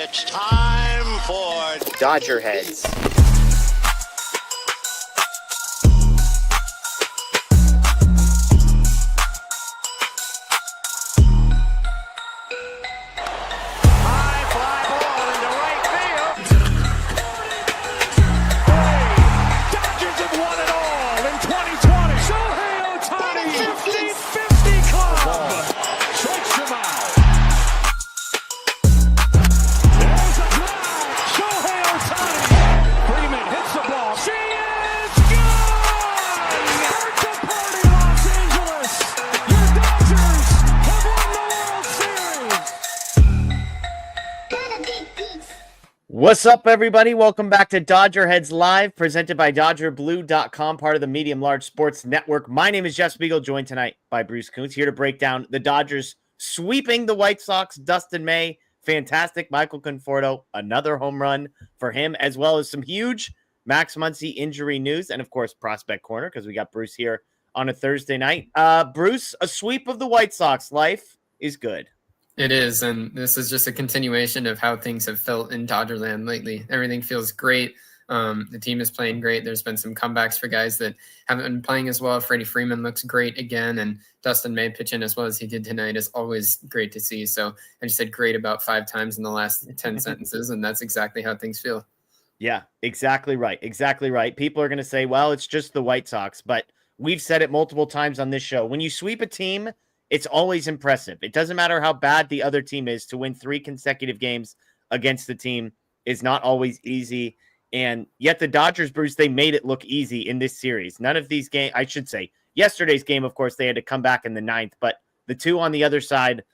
It's time for DodgerHeads. What's up, everybody? Welcome back to DodgerHeads Live, presented by DodgerBlue.com, part of the Medium Large Sports Network. My name is Jeff Spiegel, joined tonight by Bruce Kuntz, here to break down the Dodgers sweeping the White Sox. Dustin May, fantastic. Michael Conforto, another home run for him, as well as some huge Max Muncy injury news, and of course, Prospect Corner, because we got Bruce here on a Thursday night. Bruce, a sweep of the White Sox. Life is good. It is, and this is just a continuation of how things have felt in Dodgerland lately. Everything feels great. The team is playing great. There's been some comebacks for guys that haven't been playing as well. Freddie Freeman looks great again, and Dustin May pitching as well as he did tonight is always great to see. So I just said great about 5 times in the last 10 sentences, and that's exactly how things feel. Yeah, exactly right. Exactly right. People are going to say, well, it's just the White Sox, but we've said it multiple times on this show. When you sweep a team, it's always impressive. It doesn't matter how bad the other team is. To win 3 consecutive games against the team is not always easy. And yet the Dodgers, Bruce, they made it look easy in this series. None of these games, I should say, yesterday's game, of course, they had to come back in the 9th, but the 2 on the other side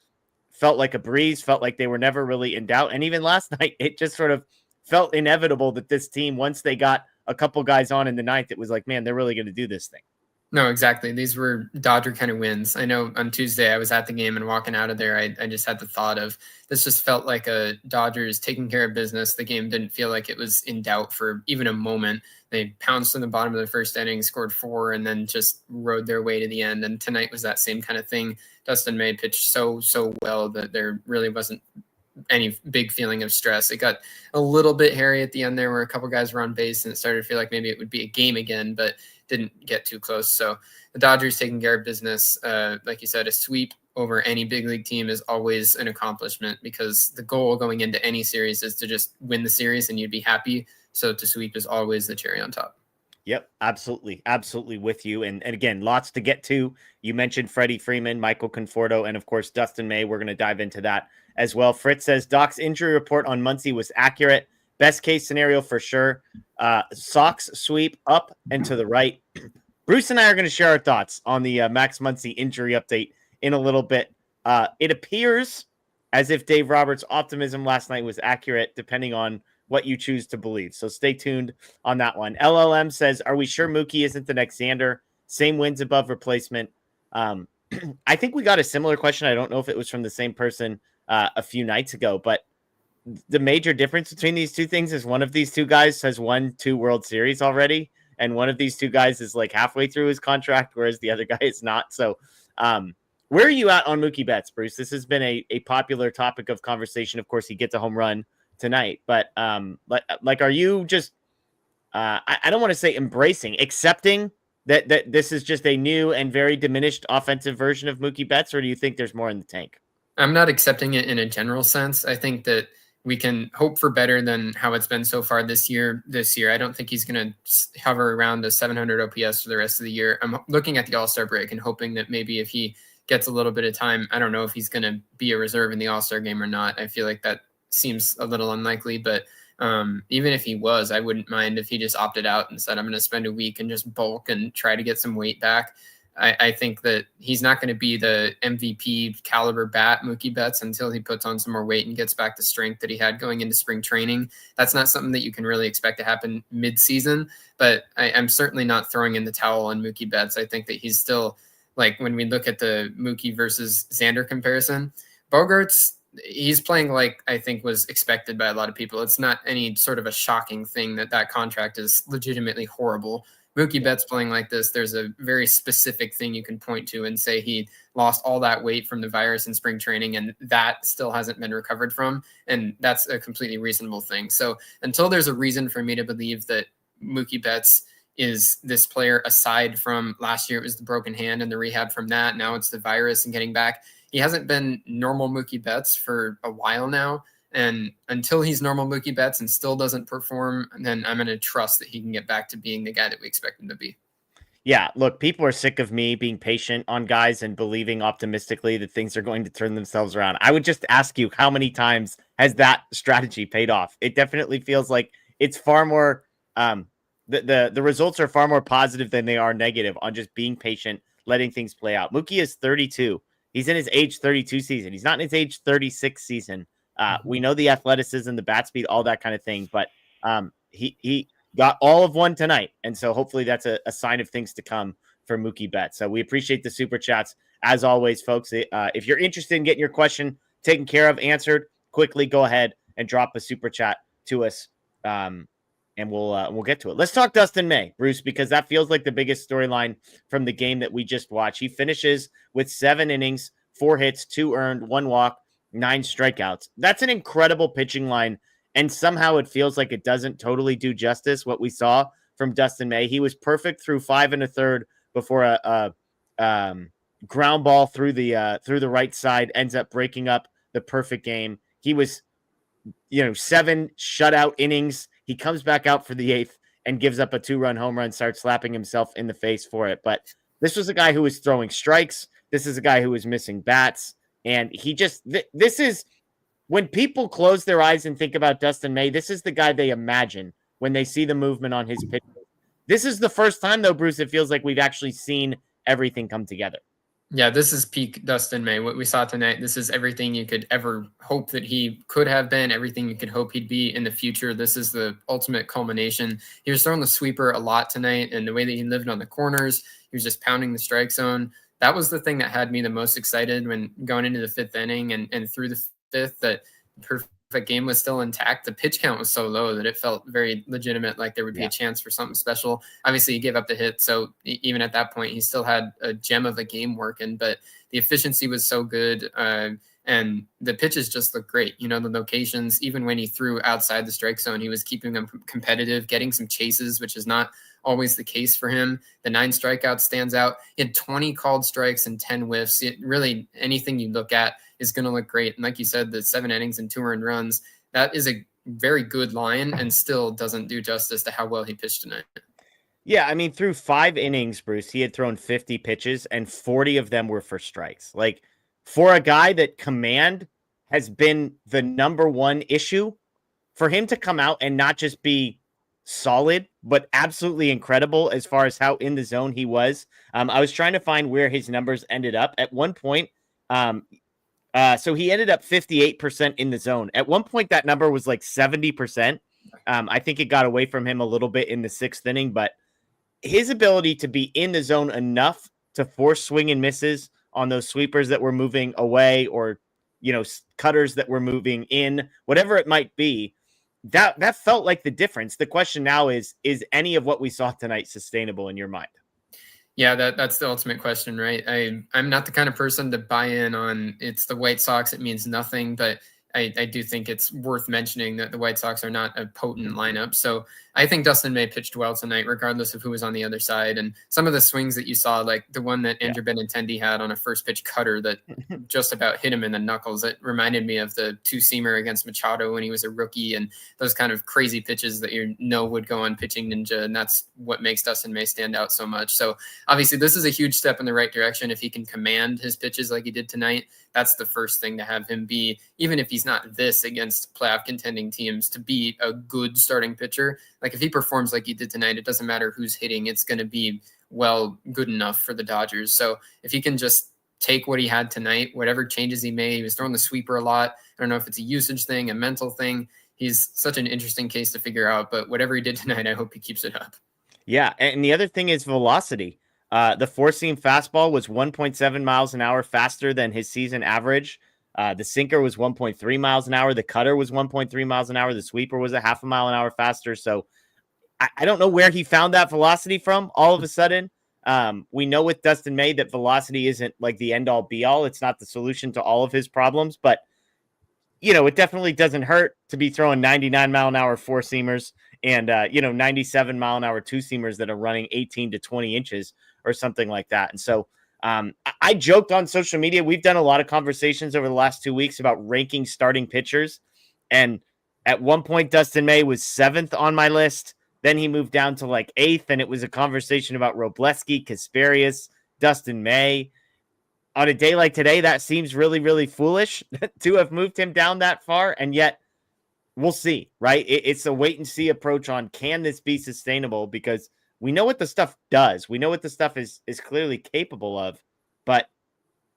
felt like a breeze, felt like they were never really in doubt. And even last night, it just sort of felt inevitable that this team, once they got a couple guys on in the 9th, it was like, man, they're really going to do this thing. No, exactly. These were Dodger kind of wins. I know on Tuesday I was at the game and walking out of there, I just had the thought of this just felt like a Dodgers taking care of business. The game didn't feel like it was in doubt for even a moment. They pounced in the bottom of the first inning, scored 4, and then just rode their way to the end. And tonight was that same kind of thing. Dustin May pitched so well that there really wasn't any big feeling of stress. It got a little bit hairy at the end there where a couple guys were on base and it started to feel like maybe it would be a game again, but didn't get too close. So the Dodgers taking care of business, like you said, a sweep over any big league team is always an accomplishment because the goal going into any series is to just win the series and you'd be happy. So to sweep is always the cherry on top. Yep, absolutely. Absolutely with you. And again, lots to get to. You mentioned Freddie Freeman, Michael Conforto, and of course, Dustin May. We're going to dive into that as well. Fritz says Doc's injury report on Muncy was accurate. Best case scenario for sure. Sox sweep up and to the right. Bruce and I are going to share our thoughts on the Max Muncy injury update in a little bit. It appears as if Dave Roberts' optimism last night was accurate, depending on what you choose to believe. So stay tuned on that one. LLM says, are we sure Mookie isn't the next Xander? Same wins above replacement. I think we got a similar question. I don't know if it was from the same person a few nights ago, but the major difference between these two things is one of these two guys has won 2 World Series already, and one of these two guys is like halfway through his contract, whereas the other guy is not. So where are you at on Mookie Betts, Bruce? This has been a popular topic of conversation. Of course, he gets a home run tonight, but are you just I don't want to say embracing, accepting that this is just a new and very diminished offensive version of Mookie Betts, or do you think there's more in the tank? I'm not accepting it in a general sense. I think that we can hope for better than how it's been so far this year. I don't think he's going to hover around the 700 OPS for the rest of the year. I'm looking at the All-Star break and hoping that maybe if he gets a little bit of time, I don't know if he's going to be a reserve in the All-Star game or not. I feel like that seems a little unlikely, but even if he was, I wouldn't mind if he just opted out and said, I'm going to spend a week and just bulk and try to get some weight back. I think that he's not going to be the MVP caliber bat, Mookie Betts, until he puts on some more weight and gets back the strength that he had going into spring training. That's not something that you can really expect to happen mid-season, but I'm certainly not throwing in the towel on Mookie Betts. I think that he's still, like when we look at the Mookie versus Xander comparison, Bogaerts, he's playing like I think was expected by a lot of people. It's not any sort of a shocking thing that contract is legitimately horrible. Mookie Betts playing like this, there's a very specific thing you can point to and say he lost all that weight from the virus in spring training, and that still hasn't been recovered from. And that's a completely reasonable thing. So until there's a reason for me to believe that Mookie Betts is this player, aside from last year, it was the broken hand and the rehab from that. Now it's the virus and getting back. He hasn't been normal Mookie Betts for a while now. And until he's normal Mookie Betts and still doesn't perform, then I'm going to trust that he can get back to being the guy that we expect him to be. Yeah, look, people are sick of me being patient on guys and believing optimistically that things are going to turn themselves around. I would just ask you, how many times has that strategy paid off? It definitely feels like it's far more the results are far more positive than they are negative on just being patient, letting things play out. Mookie is 32. He's in his age 32 season. He's not in his age 36 season. We know the athleticism, the bat speed, all that kind of thing, but he got all of one tonight. And so hopefully that's a sign of things to come for Mookie Betts. So we appreciate the super chats as always, folks. If you're interested in getting your question taken care of, answered quickly, go ahead and drop a super chat to us. And we'll get to it. Let's talk Dustin May, Bruce, because that feels like the biggest storyline from the game that we just watched. He finishes with 7 innings, 4 hits, 2 earned, 1 walk, 9 strikeouts. That's an incredible pitching line, and somehow it feels like it doesn't totally do justice what we saw from Dustin May. He was perfect through 5 1/3 before a ground ball through the right side ends up breaking up the perfect game. He was 7 shutout innings. He comes back out for the 8th and gives up a 2-run home run, starts slapping himself in the face for it. But this was a guy who was throwing strikes. This is a guy who was missing bats. And he just, this is, when people close their eyes and think about Dustin May, this is the guy they imagine when they see the movement on his pitch. This is the first time, though, Bruce, it feels like we've actually seen everything come together. Yeah, this is peak Dustin May. What we saw tonight, this is everything you could ever hope that he could have been, everything you could hope he'd be in the future. This is the ultimate culmination. He was throwing the sweeper a lot tonight, and the way that he lived on the corners, he was just pounding the strike zone. That was the thing that had me the most excited when going into the 5th inning and through the 5th, that perfect game was still intact. The pitch count was so low that it felt very legitimate, like there would be a chance for something special. Obviously, he gave up the hit, so even at that point, he still had a gem of a game working, but the efficiency was so good, and the pitches just looked great. The locations, even when he threw outside the strike zone, he was keeping them competitive, getting some chases, which is not always the case for him. The 9 strikeouts stands out. He had 20 called strikes and 10 whiffs. Really, anything you look at is going to look great. And like you said, the 7 innings and 2 earned runs, that is a very good line and still doesn't do justice to how well he pitched tonight. Yeah, I mean, through 5 innings, Bruce, he had thrown 50 pitches and 40 of them were for strikes. Like, for a guy that command has been the number one issue, for him to come out and not just be solid, but absolutely incredible as far as how in the zone he was. I was trying to find where his numbers ended up. At one point, so he ended up 58% in the zone. At one point, that number was like 70%. I think it got away from him a little bit in the 6th inning, but his ability to be in the zone enough to force swing and misses on those sweepers that were moving away, or, cutters that were moving in, whatever it might be, that felt like the difference. The question now is any of what we saw tonight sustainable in your mind? Yeah, that's the ultimate question, right? I'm not the kind of person to buy in on it's the White Sox, it means nothing, but I do think it's worth mentioning that the White Sox are not a potent lineup. So I think Dustin May pitched well tonight, regardless of who was on the other side. And some of the swings that you saw, like the one that Andrew Benintendi had on a first pitch cutter that just about hit him in the knuckles, it reminded me of the 2-seamer against Machado when he was a rookie, and those kind of crazy pitches that would go on Pitching Ninja. And that's what makes Dustin May stand out so much. So obviously this is a huge step in the right direction. If he can command his pitches like he did tonight, that's the first thing to have him be, even if he's not this against playoff contending teams, to be a good starting pitcher. Like if he performs like he did tonight, it doesn't matter who's hitting. It's going to be good enough for the Dodgers. So if he can just take what he had tonight, whatever changes he made, he was throwing the sweeper a lot. I don't know if it's a usage thing, a mental thing. He's such an interesting case to figure out, but whatever he did tonight, I hope he keeps it up. Yeah. And the other thing is velocity. The 4-seam fastball was 1.7 miles an hour faster than his season average. The sinker was 1.3 miles an hour. The cutter was 1.3 miles an hour. The sweeper was a half a mile an hour faster. So I don't know where he found that velocity from all of a sudden. We know with Dustin May that velocity isn't like the end all be all. It's not the solution to all of his problems, but it definitely doesn't hurt to be throwing 99-mile-an-hour four-seamers and, 97-mile-an-hour two-seamers that are running 18 to 20 inches or something like that. And so I joked on social media. We've done a lot of conversations over the last 2 weeks about ranking starting pitchers. And at one point, Dustin May was 7th on my list. Then he moved down to like 8th, and it was a conversation about Robleski, Kasparius, Dustin May. On a day like today, that seems really, really foolish to have moved him down that far. And yet we'll see, right? It's a wait and see approach on, can this be sustainable? Because we know what the stuff does. We know what the stuff is clearly capable of. But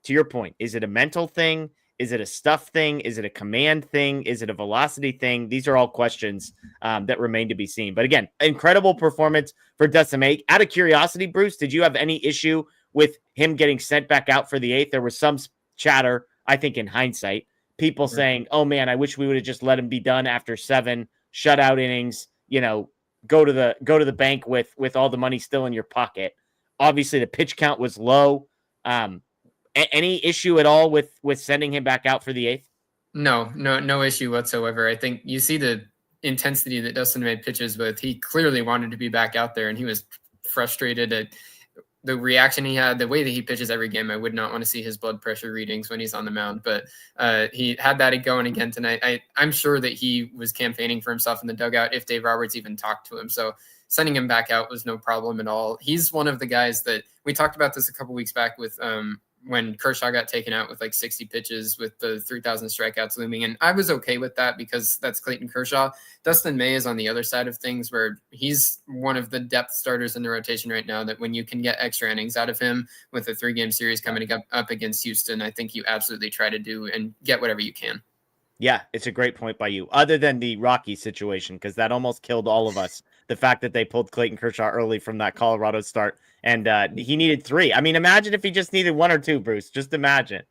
to your point, is it a mental thing? Is it a stuff thing? Is it a command thing? Is it a velocity thing? These are all questions that remain to be seen. But again, incredible performance for Dustin May. Out of curiosity, Bruce, did you have any issue with him getting sent back out for the 8th? There was some chatter, I think in hindsight, people saying, oh man, I wish we would have just let him be done after 7 shutout innings, go to the bank with all the money still in your pocket. Obviously the pitch count was low. Any issue at all with sending him back out for the 8th? No issue whatsoever. I think you see the intensity that Dustin May pitches with. He clearly wanted to be back out there, and he was frustrated at the reaction he had, the way that he pitches every game. I would not want to see his blood pressure readings when he's on the mound, but he had that going again tonight. I'm sure that he was campaigning for himself in the dugout if Dave Roberts even talked to him. So sending him back out was no problem at all. He's one of the guys that we talked about this a couple weeks back with when Kershaw got taken out with like 60 pitches with the 3,000 strikeouts looming. And I was okay with that because that's Clayton Kershaw. Dustin May is on the other side of things where he's one of the depth starters in the rotation right now, that when you can get extra innings out of him with a 3-game series coming up against Houston, I think you absolutely try to do and get whatever you can. Yeah, it's a great point by you. Other than the Rocky situation, because that almost killed all of us. The fact that they pulled Clayton Kershaw early from that Colorado start, and he needed 3. I mean, imagine if he just needed 1 or 2, Bruce. Just imagine.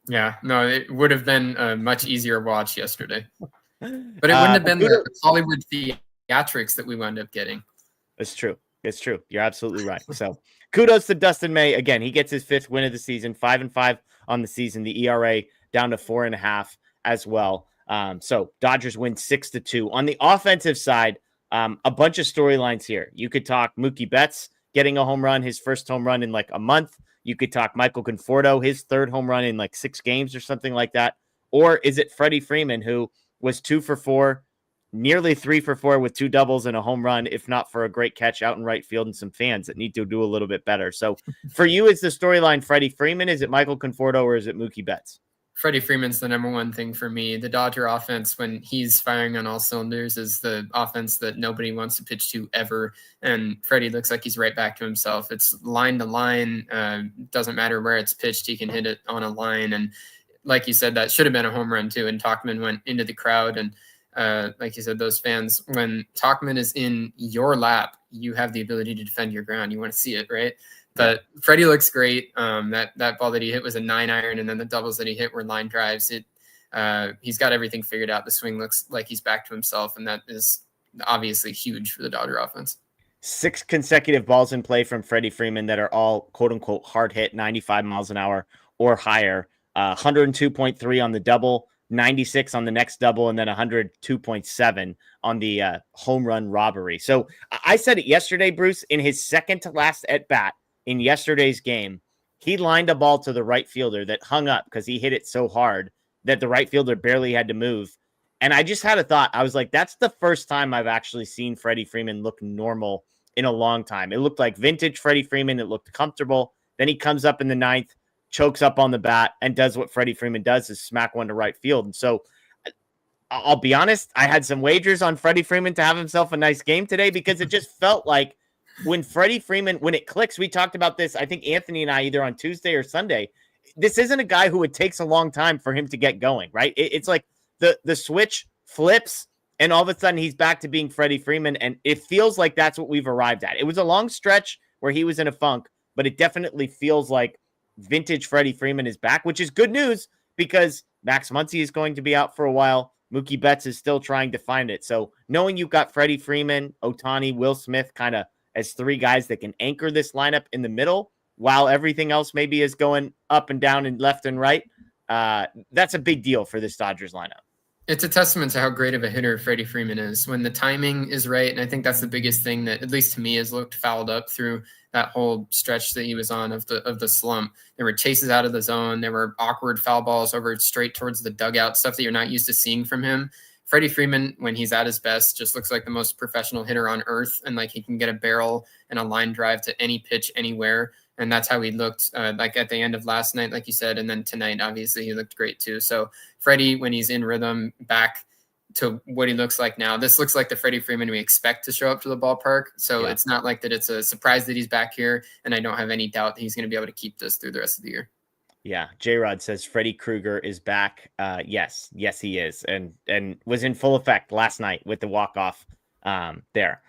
Yeah, no, it would have been a much easier watch yesterday. But it wouldn't have been the Hollywood theatrics that we wound up getting. It's true. It's true. You're absolutely right. So kudos to Dustin May. Again, he gets his 5th win of the season, 5-5 on the season. The ERA down to 4.5 as well. So Dodgers win 6-2. On the offensive side, a bunch of storylines here. You could talk Mookie Betts getting a home run, his first home run in like a month. You could talk Michael Conforto, his 3rd home run in like 6 games or something like that. Or is it Freddie Freeman, who was 2 for 4, nearly 3 for 4 with 2 doubles and a home run, if not for a great catch out in right field and some fans that need to do a little bit better. So for you, is the storyline Freddie Freeman? Is it Michael Conforto, or is it Mookie Betts? Freddie Freeman's the number one thing for me. The Dodger offense, when he's firing on all cylinders, is the offense that nobody wants to pitch to ever. And Freddie looks like he's right back to himself. It's line to line. Doesn't matter where it's pitched. He can hit it on a line. And like you said, that should have been a home run too. And Tauchman went into the crowd. And like you said, those fans, when Tauchman is in your lap, you have the ability to defend your ground. You want to see it, right? But Freddie looks great. That ball that he hit was a 9-iron, and then the doubles that he hit were line drives. He's got everything figured out. The swing looks like he's back to himself, and that is obviously huge for the Dodger offense. 6 consecutive balls in play from Freddie Freeman that are all quote-unquote hard hit, 95 miles an hour or higher. 102.3 on the double, 96 on the next double, and then 102.7 on the home run robbery. So I said it yesterday, Bruce, in his second to last at-bat, in yesterday's game, he lined a ball to the right fielder that hung up because he hit it so hard that the right fielder barely had to move. And I just had a thought. I was like, that's the first time I've actually seen Freddie Freeman look normal in a long time. It looked like vintage Freddie Freeman. It looked comfortable. Then he comes up in the 9th, chokes up on the bat, and does what Freddie Freeman does, is smack one to right field. And so I'll be honest, I had some wagers on Freddie Freeman to have himself a nice game today, because it just felt like when Freddie Freeman, when it clicks, we talked about this, I think Anthony and I, either on Tuesday or Sunday, this isn't a guy who it takes a long time for him to get going, right? It's like the switch flips, and all of a sudden he's back to being Freddie Freeman, and it feels like that's what we've arrived at. It was a long stretch where he was in a funk, but it definitely feels like vintage Freddie Freeman is back, which is good news, because Max Muncy is going to be out for a while. Mookie Betts is still trying to find it. So knowing you've got Freddie Freeman, Ohtani, Will Smith kind of as three guys that can anchor this lineup in the middle while everything else maybe is going up and down and left and right, that's a big deal for this Dodgers lineup. It's a testament to how great of a hitter Freddie Freeman is when the timing is right. And I think that's the biggest thing that, at least to me, has looked fouled up through that whole stretch that he was on of the slump. There were chases out of the zone. There were awkward foul balls over straight towards the dugout, stuff that you're not used to seeing from him. Freddie Freeman, when he's at his best, just looks like the most professional hitter on earth. And like he can get a barrel and a line drive to any pitch anywhere. And that's how he looked like at the end of last night, like you said. And then tonight, obviously, he looked great too. So Freddie, when he's in rhythm, back to what he looks like now, this looks like the Freddie Freeman we expect to show up to the ballpark. So It's not like that it's a surprise that he's back here. And I don't have any doubt that he's going to be able to keep this through the rest of the year. Yeah. J-Rod says Freddie Krueger is back. Yes, he is. And was in full effect last night with the walk-off there.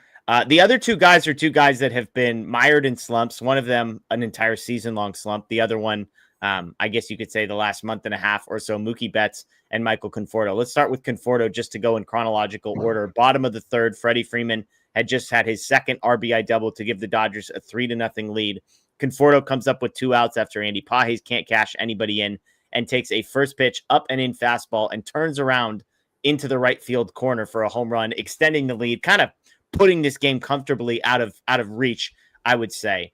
The other two guys are two guys that have been mired in slumps. One of them, an entire season-long slump. The other one, I guess you could say the last month and a half or so, Mookie Betts and Michael Conforto. Let's start with Conforto just to go in chronological order. Bottom of the third, Freddie Freeman had just had his second RBI double to give the Dodgers a 3-0 lead. Conforto comes up with 2 outs after Andy Pages can't cash anybody in and takes a first pitch up and in fastball and turns around into the right field corner for a home run, extending the lead, kind of putting this game comfortably out of reach, I would say.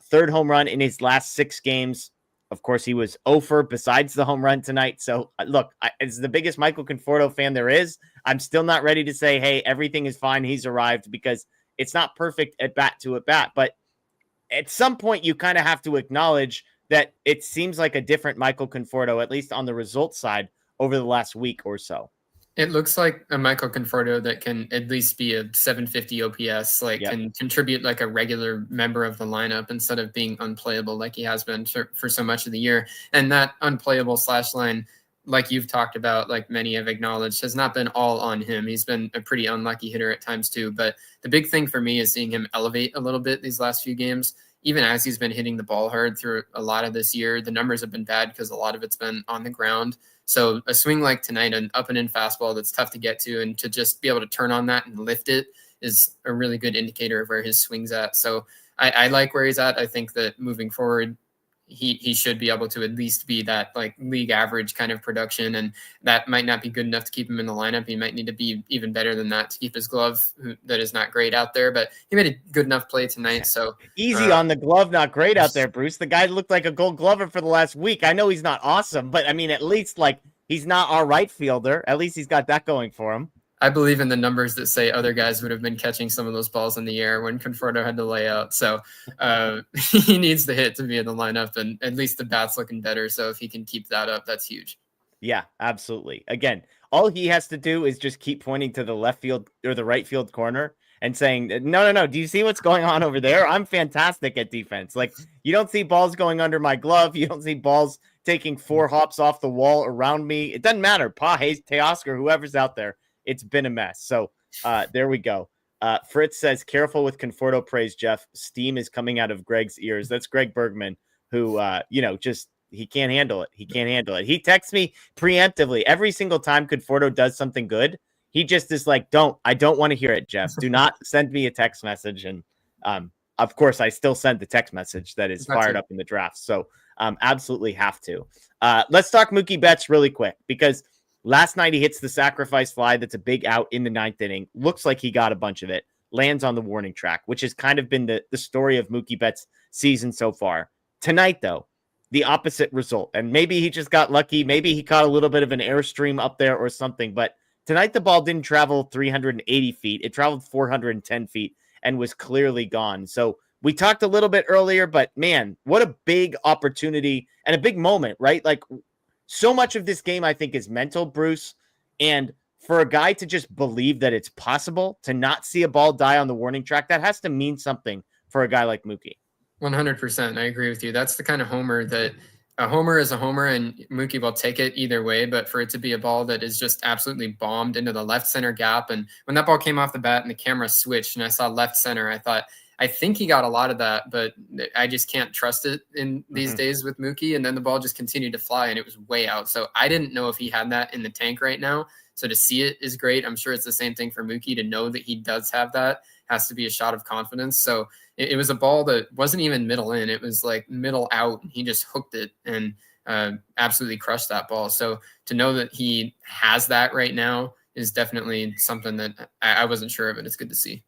Third home run in his last 6 games. Of course, he was 0 for besides the home run tonight. So, look, as the biggest Michael Conforto fan there is, I'm still not ready to say, hey, everything is fine, he's arrived, because it's not perfect at bat to at bat. But at some point, you kind of have to acknowledge that it seems like a different Michael Conforto, at least on the results side, over the last week or so. It looks like a Michael Conforto that can at least be a 750 OPS, can contribute like a regular member of the lineup instead of being unplayable like he has been for so much of the year. And that unplayable slash line, like you've talked about, like many have acknowledged, has not been all on him. He's been a pretty unlucky hitter at times too. But the big thing for me is seeing him elevate a little bit these last few games. Even as he's been hitting the ball hard through a lot of this year, the numbers have been bad because a lot of it's been on the ground. So a swing like tonight, an up and in fastball that's tough to get to, and to just be able to turn on that and lift it is a really good indicator of where his swing's at. So I like where he's at. I think that moving forward, he should be able to at least be that like league average kind of production, and that might not be good enough to keep him in the lineup. He might need to be even better than that to keep his glove, that is not great out there, but he made a good enough play tonight. So easy on the glove, not great out there, Bruce. The guy looked like a Gold Glover for the last week. I know he's not awesome, but I mean, at least like he's not our right fielder. At least he's got that going for him. I believe in the numbers that say other guys would have been catching some of those balls in the air when Conforto had to lay out. So he needs the hit to be in the lineup, and at least the bat's looking better. So if he can keep that up, that's huge. Yeah, absolutely. Again, all he has to do is just keep pointing to the left field or the right field corner and saying, no. Do you see what's going on over there? I'm fantastic at defense. Like, you don't see balls going under my glove. You don't see balls taking 4 hops off the wall around me. It doesn't matter. Pages, Teoscar, whoever's out there. It's been a mess. So there we go. Fritz says, careful with Conforto praise, Jeff. Steam is coming out of Greg's ears. That's Greg Bergman, who, just he can't handle it. He texts me preemptively every single time Conforto does something good. He just is like, I don't want to hear it, Jeff. Do not send me a text message. And of course, I still send the text message that is fired up in the draft. So absolutely have to. Let's talk Mookie Betts really quick, because last night he hits the sacrifice fly. That's a big out in the 9th inning. Looks like he got a bunch of it. Lands on the warning track, which has kind of been the story of Mookie Betts' season so far. Tonight, though, the opposite result. And maybe he just got lucky. Maybe he caught a little bit of an airstream up there or something. But tonight the ball didn't travel 380 feet. It traveled 410 feet and was clearly gone. So we talked a little bit earlier, but man, what a big opportunity and a big moment, right? Like, so much of this game, I think, is mental, Bruce. And for a guy to just believe that it's possible to not see a ball die on the warning track, that has to mean something for a guy like Mookie. 100%. I agree with you. That's the kind of homer that a homer is a homer, and Mookie will take it either way. But for it to be a ball that is just absolutely bombed into the left center gap. And when that ball came off the bat and the camera switched and I saw left center, I think he got a lot of that, but I just can't trust it in these days with Mookie. And then the ball just continued to fly and it was way out. So I didn't know if he had that in the tank right now So to see it is great. I'm sure it's the same thing for Mookie. To know that he does have that has to be a shot of confidence. So it was a ball that wasn't even middle in. It was like middle out. He just hooked it and absolutely crushed that ball. So to know that he has that right now is definitely something that I wasn't sure of, and it's good to see.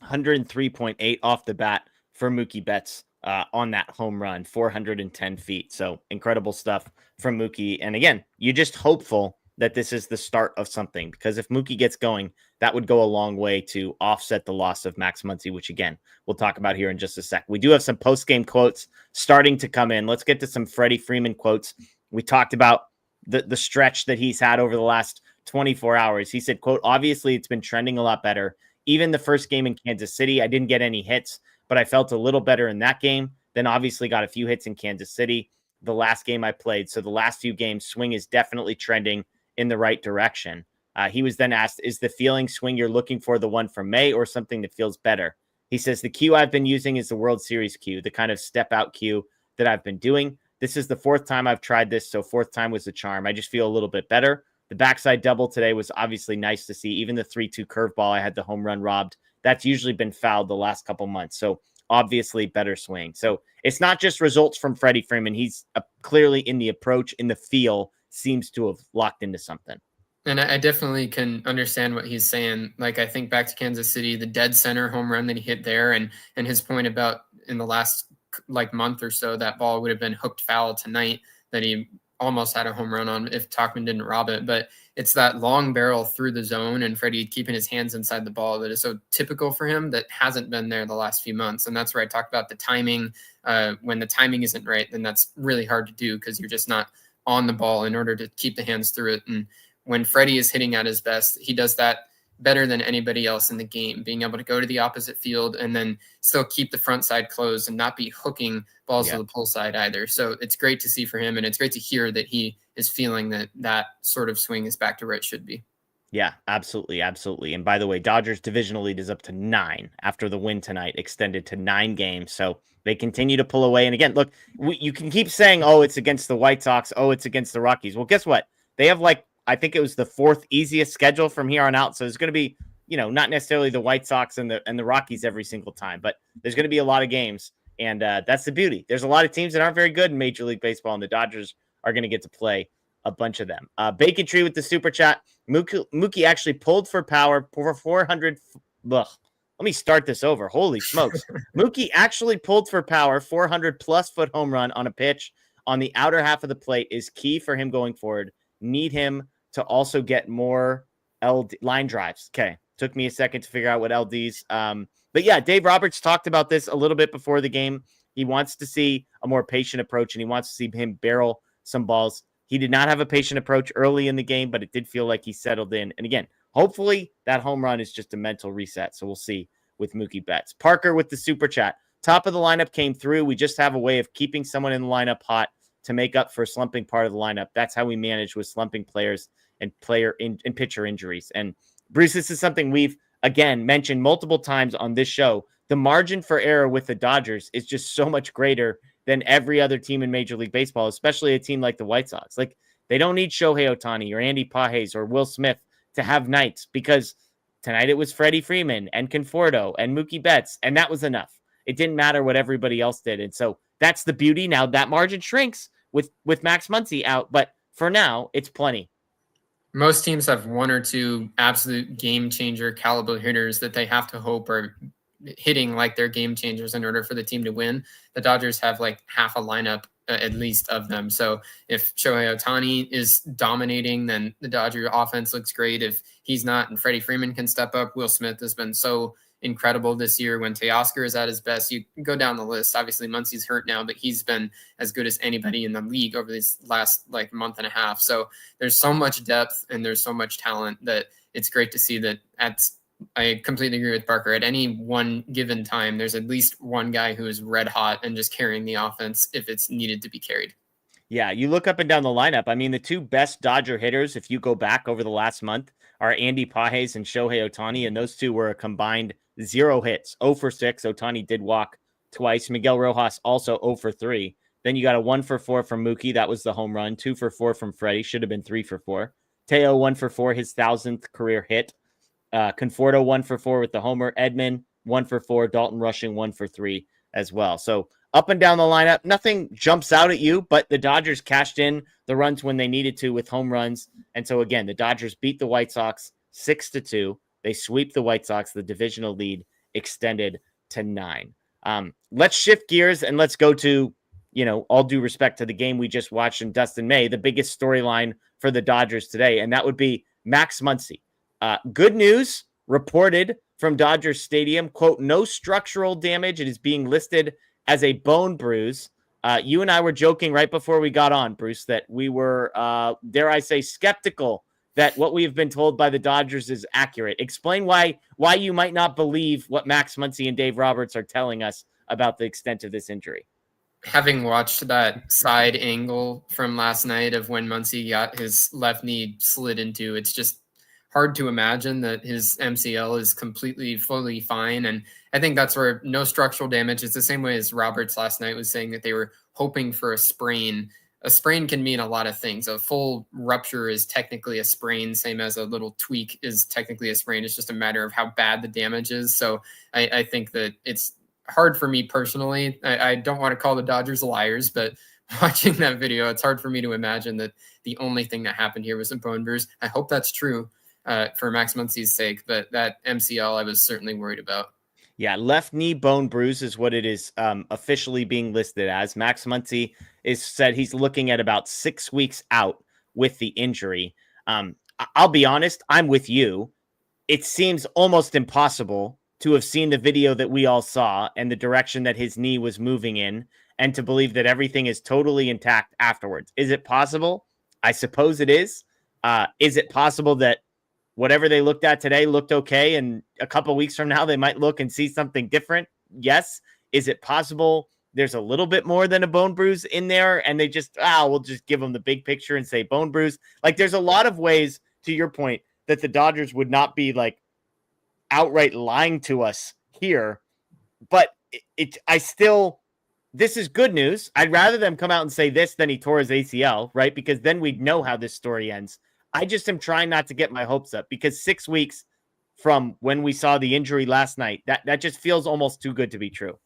103.8 off the bat for Mookie Betts on that home run, 410 feet. So incredible stuff from Mookie. And again, you're just hopeful that this is the start of something, because if Mookie gets going, that would go a long way to offset the loss of Max Muncy, which again, we'll talk about here in just a sec. We do have some post-game quotes starting to come in. Let's get to some Freddie Freeman quotes. We talked about the stretch that he's had over the last 24 hours. He said, quote, "Obviously it's been trending a lot better. Even the first game in Kansas City, I didn't get any hits, but I felt a little better in that game. Then obviously got a few hits in Kansas City, the last game I played. So the last few games, swing is definitely trending in the right direction." He was then asked, "Is the feeling swing you're looking for the one from May or something that feels better?" He says, "The cue I've been using is the World Series cue, the kind of step out cue that I've been doing. This is the fourth time I've tried this, so fourth time was the charm. I just feel a little bit better. The backside double today was obviously nice to see. Even the 3-2 curveball, I had the home run robbed. That's usually been fouled the last couple months. So obviously better swing." So it's not just results from Freddie Freeman. He's clearly in the approach, in the feel, seems to have locked into something. And I definitely can understand what he's saying. Like, I think back to Kansas City, the dead center home run that he hit there, and his point about in the last like month or so, that ball would have been hooked foul tonight that he almost had a home run on if Tauchman didn't rob it. But it's that long barrel through the zone and Freddie keeping his hands inside the ball that is so typical for him that hasn't been there the last few months. And that's where I talked about the timing. When the timing isn't right, then that's really hard to do because you're just not on the ball in order to keep the hands through it. And when Freddie is hitting at his best, he does that better than anybody else in the game, being able to go to the opposite field and then still keep the front side closed and not be hooking balls to the pull side either. So it's great to see for him, and it's great to hear that he is feeling that sort of swing is back to where it should be. Yeah, absolutely. Absolutely. And by the way, Dodgers divisional lead is up to 9 after the win tonight, extended to 9 games. So they continue to pull away. And again, look, you can keep saying, oh, it's against the White Sox. Oh, it's against the Rockies. Well, guess what? They have I think it was the 4th easiest schedule from here on out. So there's going to be, not necessarily the White Sox and the Rockies every single time, but there's going to be a lot of games. And that's the beauty. There's a lot of teams that aren't very good in Major League Baseball, and the Dodgers are going to get to play a bunch of them. Bacon Tree with the super chat. Mookie actually pulled for power for 400. Let me start this over. Holy smokes. Mookie actually pulled for power, 400 plus foot home run on a pitch on the outer half of the plate is key for him going forward. Need him to also get more LD line drives. Okay. Took me a second to figure out what LDs. But yeah, Dave Roberts talked about this a little bit before the game. He wants to see a more patient approach, and he wants to see him barrel some balls. He did not have a patient approach early in the game, but it did feel like he settled in. And again, hopefully that home run is just a mental reset. So we'll see with Mookie Betts. Parker with the super chat. Top of the lineup came through. We just have a way of keeping someone in the lineup hot to make up for slumping part of the lineup. That's how we manage with slumping players and pitcher injuries. And Bruce, this is something we've, again, mentioned multiple times on this show. The margin for error with the Dodgers is just so much greater than every other team in Major League Baseball, especially a team like the White Sox. Like, they don't need Shohei Ohtani or Andy Pages or Will Smith to have nights, because tonight it was Freddie Freeman and Conforto and Mookie Betts, and that was enough. It didn't matter what everybody else did. And so that's the beauty. Now that margin shrinks with Max Muncy out, but for now, it's plenty. Most teams have one or two absolute game changer caliber hitters that they have to hope are hitting like their game changers in order for the team to win. The Dodgers have like half a lineup at least of them. So if Shohei Ohtani is dominating, then the Dodger offense looks great. If he's not and Freddie Freeman can step up, Will Smith has been so incredible this year. When Teoscar is at his best, you go down the list. Obviously Muncy's hurt now, but he's been as good as anybody in the league over these last month and a half. So there's so much depth and there's so much talent that it's great to see that I completely agree with Parker. At any one given time, there's at least one guy who is red hot and just carrying the offense if it's needed to be carried. Yeah, you look up and down the lineup. I mean, the two best Dodger hitters, if you go back over the last month, are Andy Pages and Shohei Ohtani, and those two were a combined 0 hits, 0 for 6. Ohtani did walk twice. Miguel Rojas also 0 for 3. Then you got a 1 for 4 from Mookie. That was the home run. 2 for 4 from Freddie. Should have been 3 for 4. Teo 1 for 4, his 1,000th career hit. Conforto 1 for 4 with the homer. Edman 1 for 4. Dalton rushing 1 for 3 as well. So up and down the lineup, nothing jumps out at you, but the Dodgers cashed in the runs when they needed to with home runs. And so again, the Dodgers beat the White Sox 6-2. They sweep the White Sox. The divisional lead extended to 9. Let's shift gears and let's go to, all due respect to the game we just watched in Dustin May, the biggest storyline for the Dodgers today, and that would be Max Muncy. Good news reported from Dodgers Stadium, quote, no structural damage. It is being listed as a bone bruise. You and I were joking right before we got on, Bruce, that we were, dare I say, skeptical that what we have been told by the Dodgers is accurate. Explain why you might not believe what Max Muncy and Dave Roberts are telling us about the extent of this injury. Having watched that side angle from last night of when Muncy got his left knee slid into, it's just hard to imagine that his MCL is completely, fully fine. And I think that's where no structural damage is the same way as Roberts last night was saying that they were hoping for a sprain. A sprain can mean a lot of things. A full rupture is technically a sprain, same as a little tweak is technically a sprain. It's just a matter of how bad the damage is. So I think that it's hard for me personally. I don't want to call the Dodgers liars, but watching that video, it's hard for me to imagine that the only thing that happened here was a bone bruise. I hope that's true for Max Muncy's sake, but that MCL I was certainly worried about. Yeah, left knee bone bruise is what it is officially being listed as. Max Muncy is said he's looking at about 6 weeks out with the injury. I'll be honest, I'm with you. It seems almost impossible to have seen the video that we all saw and the direction that his knee was moving in and to believe that everything is totally intact afterwards. Is it possible? I suppose it is. Is it possible that whatever they looked at today looked okay, and a couple of weeks from now they might look and see something different? Yes. Is it possible there's a little bit more than a bone bruise in there and they just, we'll just give them the big picture and say bone bruise? Like, there's a lot of ways, to your point, that the Dodgers would not be like outright lying to us here, but this is good news. I'd rather them come out and say this than he tore his ACL, right? Because then we'd know how this story ends. I just am trying not to get my hopes up, because 6 weeks from when we saw the injury last night, that just feels almost too good to be true.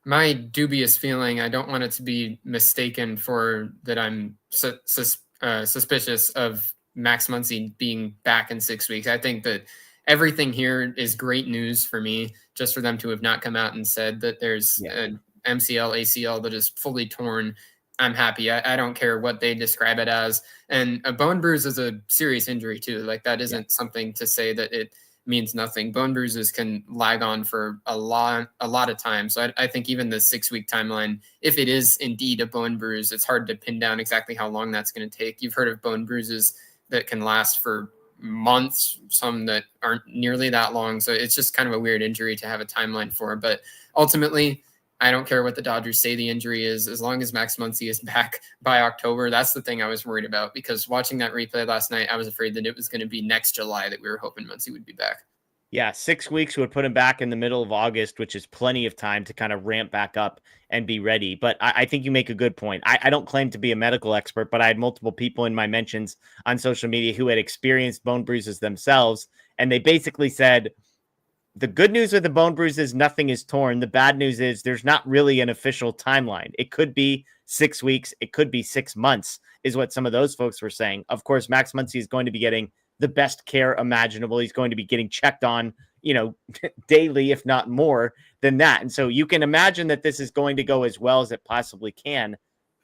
My dubious feeling, I don't want it to be mistaken for that I'm suspicious of Max Muncy being back in 6 weeks. I think that everything here is great news for me, just for them to have not come out and said that there's an MCL, ACL that is fully torn. I'm happy. I don't care what they describe it as. And a bone bruise is a serious injury too. Like, that isn't something to say that it means nothing. Bone bruises can lag on for a lot of time. So I think even the 6 week timeline, if it is indeed a bone bruise, it's hard to pin down exactly how long that's going to take. You've heard of bone bruises that can last for months, some that aren't nearly that long. So it's just kind of a weird injury to have a timeline for. But ultimately, I don't care what the Dodgers say the injury is, as long as Max Muncy is back by October. That's the thing I was worried about, because watching that replay last night, I was afraid that it was going to be next July that we were hoping Muncy would be back. Yeah, 6 weeks would put him back in the middle of August, which is plenty of time to kind of ramp back up and be ready. But I think you make a good point. I don't claim to be a medical expert, but I had multiple people in my mentions on social media who had experienced bone bruises themselves. And they basically said, the good news with the bone bruise is nothing is torn. The bad news is there's not really an official timeline. It could be 6 weeks. It could be 6 months, is what some of those folks were saying. Of course, Max Muncy is going to be getting the best care imaginable. He's going to be getting checked on, daily, if not more than that. And so you can imagine that this is going to go as well as it possibly can.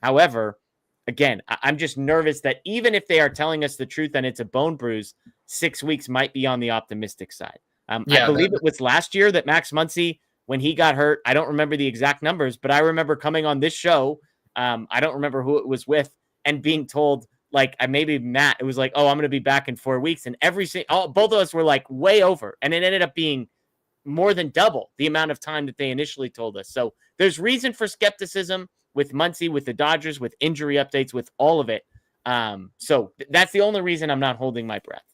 However, again, I'm just nervous that even if they are telling us the truth and it's a bone bruise, 6 weeks might be on the optimistic side. I believe it was last year that Max Muncy, when he got hurt, I don't remember the exact numbers, but I remember coming on this show. I don't remember who it was with, and being told, like, maybe Matt, it was like, oh, I'm going to be back in 4 weeks. And both of us were like way over. And it ended up being more than double the amount of time that they initially told us. So there's reason for skepticism with Muncy, with the Dodgers, with injury updates, with all of it. So that's the only reason I'm not holding my breath.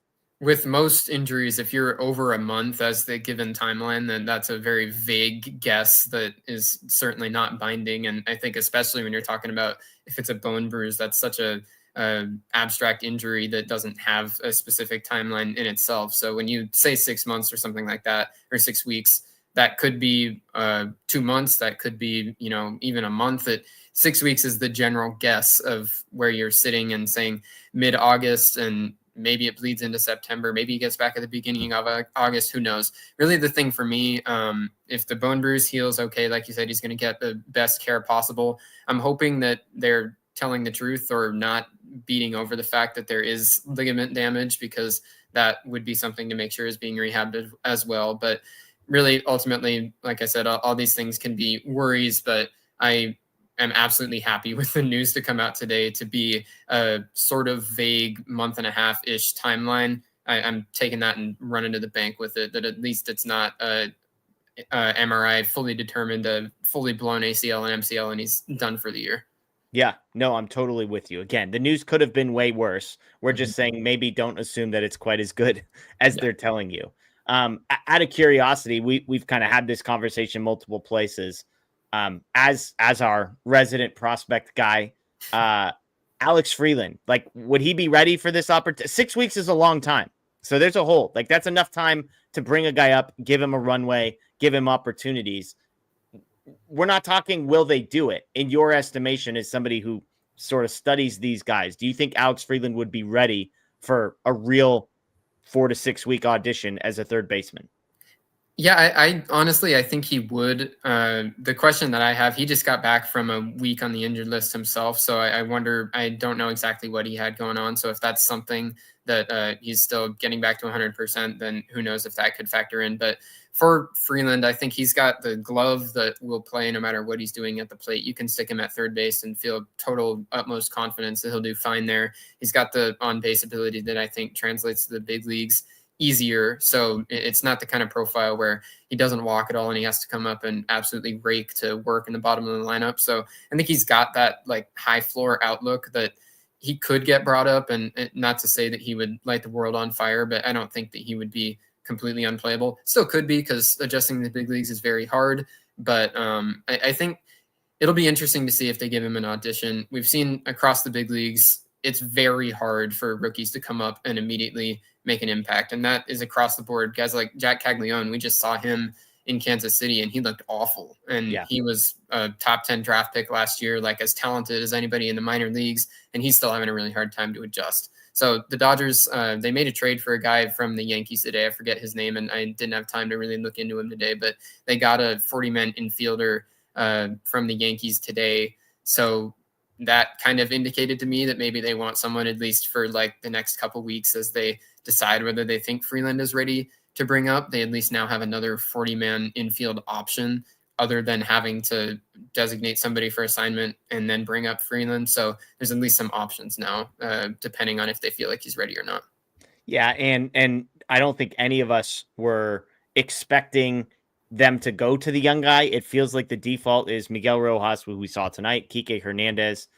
With most injuries, if you're over a month as the given timeline, then that's a very vague guess that is certainly not binding. And I think especially when you're talking about if it's a bone bruise, that's such a abstract injury that doesn't have a specific timeline in itself. So when you say 6 months or something like that, or 6 weeks, that could be 2 months, that could be, even a month. 6 weeks is the general guess of where you're sitting, and saying mid-August, and maybe it bleeds into September. Maybe he gets back at the beginning of August. Who knows? Really, the thing for me, if the bone bruise heals okay, like you said, he's going to get the best care possible. I'm hoping that they're telling the truth, or not beating over the fact that there is ligament damage, because that would be something to make sure is being rehabbed as well. But really, ultimately, like I said, all these things can be worries, but I am absolutely happy with the news to come out today to be a sort of vague month and a half-ish timeline. I'm taking that and running to the bank with it, that at least it's not a MRI fully determined, a fully blown ACL and MCL, and he's done for the year. Yeah, no, I'm totally with you. Again, the news could have been way worse. We're just saying maybe don't assume that it's quite as good as they're telling you. Out of curiosity, we've kind of had this conversation multiple places. As our resident prospect guy, Alex Freeland, like, would he be ready for this opportunity? 6 weeks is a long time. So there's a hold. Like, that's enough time to bring a guy up, give him a runway, give him opportunities. We're not talking, will they do it? In your estimation, as somebody who sort of studies these guys, do you think Alex Freeland would be ready for a real 4 to 6 week audition as a third baseman? Yeah, I honestly, I think he would. The question that I have, he just got back from a week on the injured list himself. So I wonder, I don't know exactly what he had going on. So if that's something that he's still getting back to 100%, then who knows if that could factor in. But for Freeland, I think he's got the glove that will play no matter what he's doing at the plate. You can stick him at third base and feel total utmost confidence that he'll do fine there. He's got the on-base ability that I think translates to the big leagues easier. So it's not the kind of profile where he doesn't walk at all and he has to come up and absolutely rake to work in the bottom of the lineup. So I think he's got that like high floor outlook that he could get brought up, and not to say that he would light the world on fire, but I don't think that he would be completely unplayable. Still could be, because adjusting to the big leagues is very hard. But I think it'll be interesting to see if they give him an audition. We've seen across the big leagues, it's very hard for rookies to come up and immediately make an impact. And that is across the board. Guys like Jack Caglione, we just saw him in Kansas City and he looked awful. And he was a top 10 draft pick last year, like as talented as anybody in the minor leagues. And he's still having a really hard time to adjust. So the Dodgers, they made a trade for a guy from the Yankees today. I forget his name, and I didn't have time to really look into him today, but they got a 40-man infielder from the Yankees today. So that kind of indicated to me that maybe they want someone at least for like the next couple weeks as they decide whether they think Freeland is ready to bring up. They at least now have another 40-man infield option other than having to designate somebody for assignment and then bring up Freeland. So there's at least some options now, depending on if they feel like he's ready or not. Yeah. And I don't think any of us were expecting them to go to the young guy. It feels like the default is Miguel Rojas, who we saw tonight, Kike Hernandez.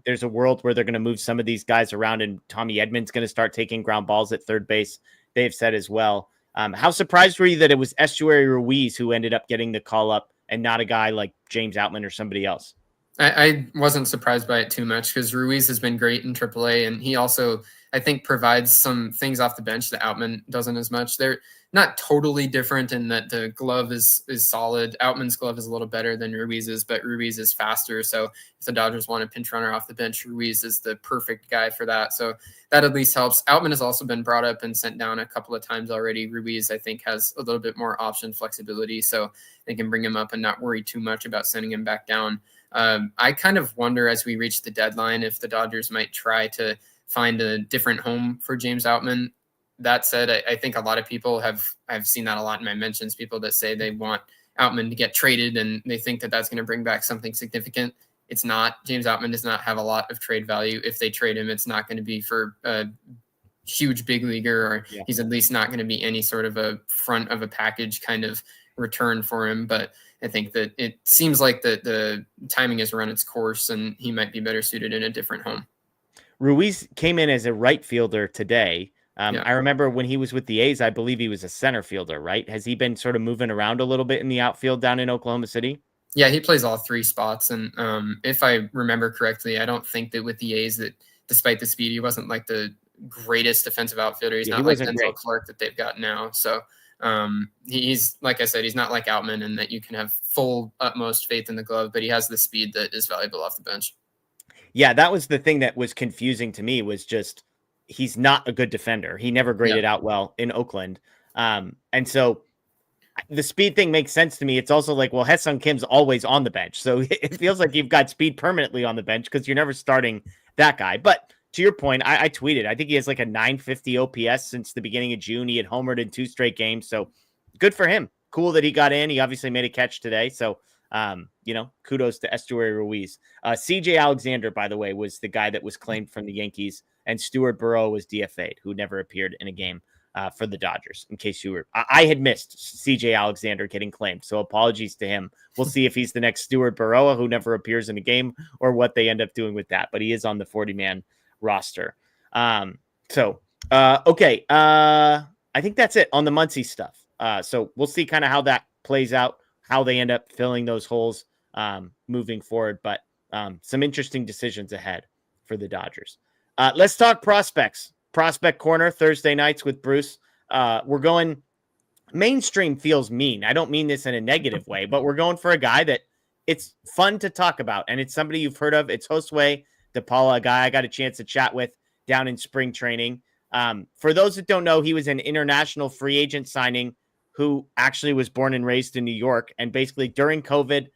There's a world where they're going to move some of these guys around, and Tommy Edman's going to start taking ground balls at third base, they've said as well. How surprised were you that it was Estuary Ruiz who ended up getting the call up and not a guy like James Outman or somebody else? I wasn't surprised by it too much, because Ruiz has been great in AAA, and he also, I think, provides some things off the bench that Outman doesn't as much. They're not totally different in that the glove is solid. Outman's glove is a little better than Ruiz's, but Ruiz is faster. So if the Dodgers want a pinch runner off the bench, Ruiz is the perfect guy for that. So that at least helps. Outman has also been brought up and sent down a couple of times already. Ruiz, I think, has a little bit more option flexibility, so they can bring him up and not worry too much about sending him back down. I kind of wonder, as we reach the deadline, if the Dodgers might try to find a different home for James Outman. That said, I think a lot of people I've seen that a lot in my mentions, people that say they want Outman to get traded and they think that that's going to bring back something significant. It's not. James Outman does not have a lot of trade value. If they trade him, it's not going to be for a huge big leaguer, or he's at least not going to be any sort of a front of a package kind of return for him. But I think that it seems like the timing has run its course and he might be better suited in a different home. Ruiz came in as a right fielder today. I remember when he was with the A's, I believe he was a center fielder, right? Has he been sort of moving around a little bit in the outfield down in Oklahoma City? Yeah, he plays all three spots. And if I remember correctly, I don't think that with the A's that despite the speed. He wasn't like the greatest defensive outfielder. He's not like Denzel Clark that they've got now. So he's, like I said, he's not like Outman, and that you can have full utmost faith in the glove, but he has the speed that is valuable off the bench. Yeah, that was the thing that was confusing to me, was just he's not a good defender. He never graded out well in Oakland. And so the speed thing makes sense to me. It's also like, well, Ha-Seong Kim's always on the bench. So it feels like you've got speed permanently on the bench because you're never starting that guy. But to your point, I tweeted, I think he has like a 950 OPS since the beginning of June. He had homered in 2 straight games. So good for him. Cool that he got in. He obviously made a catch today. So, kudos to Estuary Ruiz. CJ Alexander, by the way, was the guy that was claimed from the Yankees, and Stuart Burrow was DFA'd, who never appeared in a game for the Dodgers, in case you were, I had missed CJ Alexander getting claimed. So apologies to him. We'll see if he's the next Stuart Burrow who never appears in a game, or what they end up doing with that, but he is on the 40-man roster. Okay. I think that's it on the Muncy stuff. So we'll see kind of how that plays out, how they end up filling those holes moving forward, but some interesting decisions ahead for the Dodgers. Let's talk prospects. Prospect Corner Thursday nights with Bruce. We're going mainstream. Feels mean. I don't mean this in a negative way, but we're going for a guy that it's fun to talk about, and it's somebody you've heard of. It's Josue DePaula, a guy I got a chance to chat with down in spring training. For those that don't know, he was an international free agent signing who actually was born and raised in New York, and basically during COVID,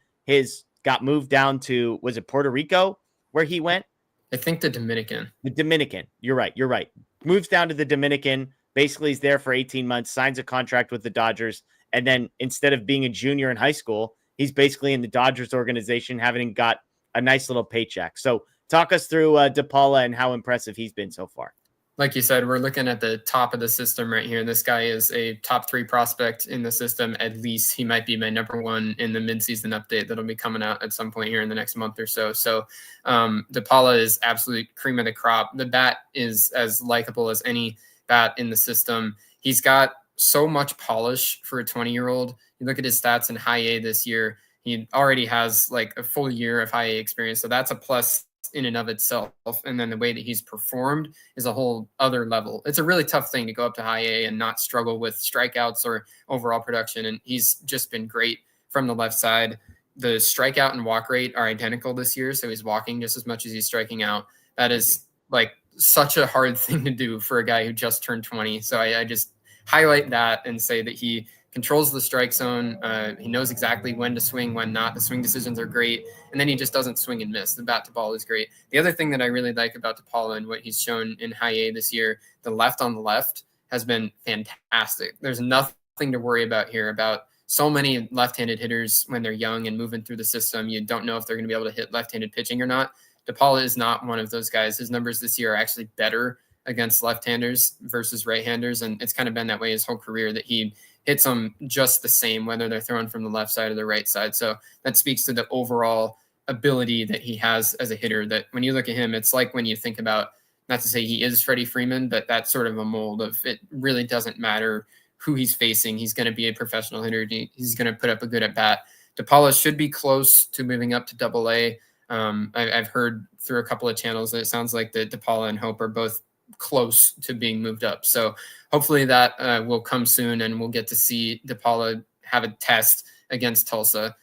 got moved down to, was it Puerto Rico where he went? I think the Dominican. The Dominican. You're right. Moves down to the Dominican. Basically, he's there for 18 months, signs a contract with the Dodgers. And then instead of being a junior in high school, he's basically in the Dodgers organization, having got a nice little paycheck. So talk us through DePaula and how impressive he's been so far. Like you said, we're looking at the top of the system right here. This guy is a top 3 prospect in the system. At least he might be my number 1 in the midseason update that'll be coming out at some point here in the next month or so. So DePaula is absolute cream of the crop. The bat is as likable as any bat in the system. He's got so much polish for a 20-year-old. You look at his stats in high A this year. He already has like a full year of high A experience. So that's a plus in and of itself. And then the way that he's performed is a whole other level. It's a really tough thing to go up to high A and not struggle with strikeouts or overall production. And he's just been great from the left side. The strikeout and walk rate are identical this year. So he's walking just as much as he's striking out. That is like such a hard thing to do for a guy who just turned 20. So I just highlight that and say that he controls the strike zone. He knows exactly when to swing, when not. The swing decisions are great. And then he just doesn't swing and miss. The bat to ball is great. The other thing that I really like about DePaula and what he's shown in high A this year, the left on the left has been fantastic. There's nothing to worry about here about so many left-handed hitters when they're young and moving through the system. You don't know if they're going to be able to hit left-handed pitching or not. DePaula is not one of those guys. His numbers this year are actually better against left-handers versus right-handers. And it's kind of been that way his whole career, that he hits them just the same, whether they're throwing from the left side or the right side. So that speaks to the overall ability that he has as a hitter, that when you look at him, it's like when you think about, not to say he is Freddie Freeman, but that's sort of a mold of, it really doesn't matter who he's facing. He's going to be a professional hitter. He's going to put up a good at bat. DePaula should be close to moving up to Double A. I've heard through a couple of channels that it sounds like that DePaula and Hope are both close to being moved up. So hopefully that will come soon, and we'll get to see DePaula have a test against Tulsa.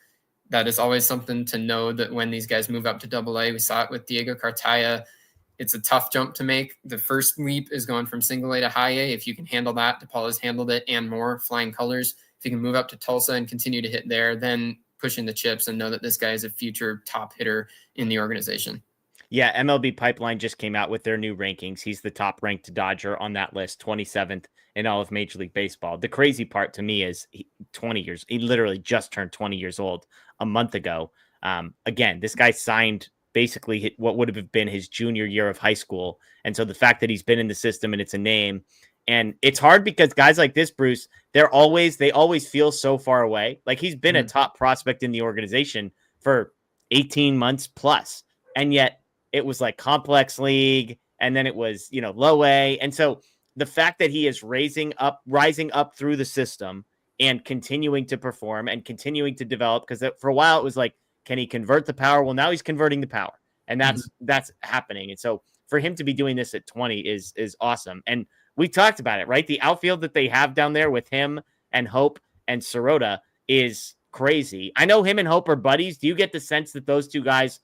That is always something to know, that when these guys move up to Double A, we saw it with Diego Cartaya. It's a tough jump to make. The first leap is going from single A to high A. If you can handle that, DePaula's handled it and more, flying colors. If you can move up to Tulsa and continue to hit there, then pushing the chips and know that this guy is a future top hitter in the organization. Yeah, MLB Pipeline just came out with their new rankings. He's the top ranked Dodger on that list, 27th in all of Major League Baseball. The crazy part to me is he literally just turned 20 years old a month ago. Again, this guy signed basically what would have been his junior year of high school. And so the fact that he's been in the system and it's a name, and it's hard because guys like this, Bruce, they always feel so far away. Like he's been a top prospect in the organization for 18 months plus. And yet it was like complex league. And then it was, low A. And so the fact that he is rising up through the system and continuing to perform and continuing to develop, because for a while it was like, can he convert the power? Well, now he's converting the power, and that's happening. And so for him to be doing this at 20 is awesome. And we talked about it, right? The outfield that they have down there with him and Hope and Sirota is crazy. I know him and Hope are buddies. Do you get the sense that those two guys,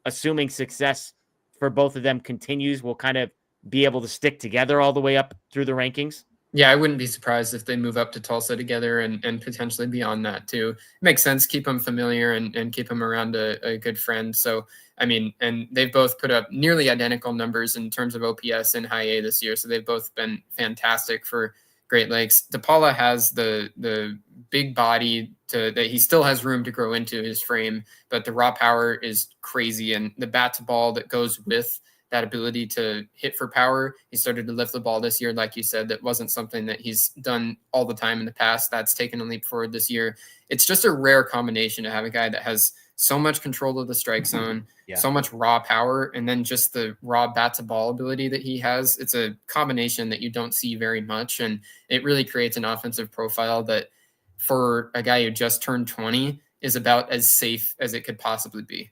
assuming success for both of them continues, will kind of be able to stick together all the way up through the rankings? Yeah, I wouldn't be surprised if they move up to Tulsa together and potentially beyond that too. It makes sense. Keep them familiar and keep them around a good friend. So, I mean, and they've both put up nearly identical numbers in terms of OPS and high A this year. So they've both been fantastic for Great Lakes. DePaula has the big body that he still has room to grow into his frame, but the raw power is crazy. And the bat to ball that goes with that ability to hit for power. He started to lift the ball this year. Like you said, that wasn't something that he's done all the time in the past. That's taken a leap forward this year. It's just a rare combination to have a guy that has so much control of the strike zone, so much raw power, and then just the raw bat to ball ability that he has. It's a combination that you don't see very much. And it really creates an offensive profile that for a guy who just turned 20 is about as safe as it could possibly be.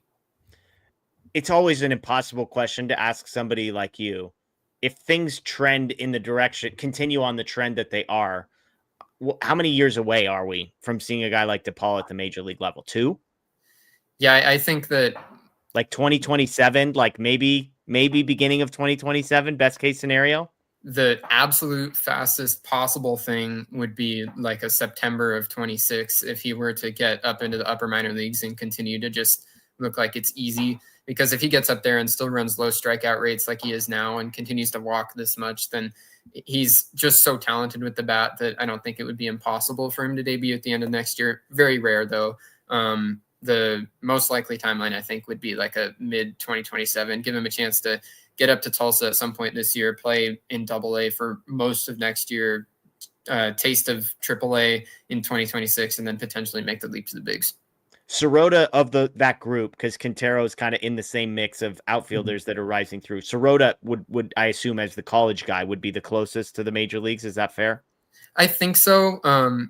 It's always an impossible question to ask somebody like you. If things trend in the direction, continue on the trend that they are, how many years away are we from seeing a guy like DePaul at the major league level? 2? Yeah, I think that like 2027, like maybe beginning of 2027, best case scenario. The absolute fastest possible thing would be like a September of 26 if he were to get up into the upper minor leagues and continue to just look like it's easy. Because if he gets up there and still runs low strikeout rates like he is now and continues to walk this much, then he's just so talented with the bat that I don't think it would be impossible for him to debut at the end of next year. Very rare, though. The most likely timeline, I think, would be like a mid-2027. Give him a chance to get up to Tulsa at some point this year, play in AA for most of next year, taste of AAA in 2026, and then potentially make the leap to the bigs. Sirota of that group, because Quintero is kind of in the same mix of outfielders that are rising through. Sirota would I assume, as the college guy, would be the closest to the major leagues. Is that fair? I think so.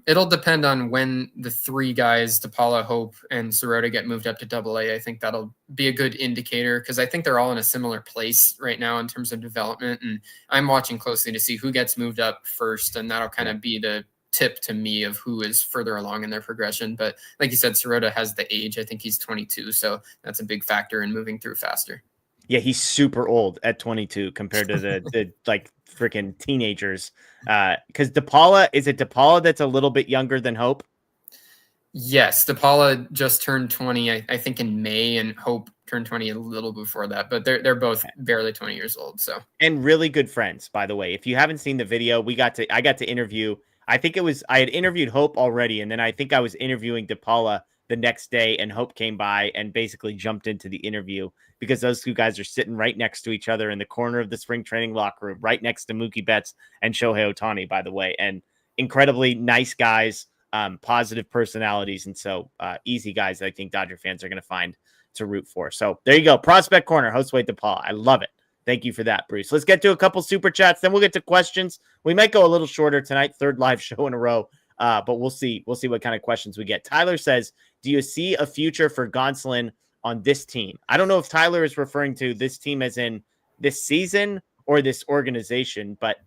It'll depend on when the three guys, DePaula, Hope, and Sirota, get moved up to AA. I think that'll be a good indicator because I think they're all in a similar place right now in terms of development. And I'm watching closely to see who gets moved up first, and that'll kind of be the tip to me of who is further along in their progression. But like you said, Sirota has the age. I think he's 22, so that's a big factor in moving through faster. Yeah, he's super old at 22 compared to the like freaking teenagers. Because DePaula, is it DePaula that's a little bit younger than Hope? Yes, DePaula just turned 20, I think in May, and Hope turned 20 a little before that, but they're both barely 20 years old. So, and really good friends, by the way. If you haven't seen the video, I got to interview. I think I had interviewed Hope already, and then I think I was interviewing DePaula the next day, and Hope came by and basically jumped into the interview because those two guys are sitting right next to each other in the corner of the spring training locker room, right next to Mookie Betts and Shohei Ohtani, by the way, and incredibly nice guys, positive personalities, and so easy guys that I think Dodger fans are going to find to root for. So there you go. Prospect Corner, Josue DePaula. I love it. Thank you for that, Bruce. Let's get to a couple super chats. Then we'll get to questions. We might go a little shorter tonight, third live show in a row, but we'll see. We'll see what kind of questions we get. Tyler says, do you see a future for Gonsolin on this team? I don't know if Tyler is referring to this team as in this season or this organization, but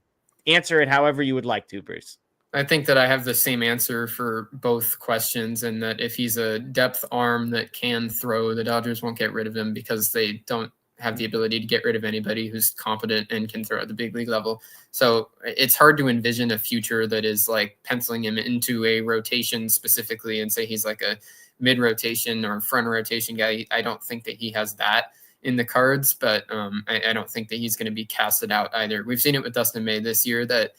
answer it however you would like to, Bruce. I think that I have the same answer for both questions, and that if he's a depth arm that can throw, the Dodgers won't get rid of him because they don't have the ability to get rid of anybody who's competent and can throw at the big league level. So it's hard to envision a future that is like penciling him into a rotation specifically and say he's like a mid rotation or front rotation guy. I don't think that he has that in the cards, but I don't think that he's going to be casted out either. We've seen it with Dustin May this year that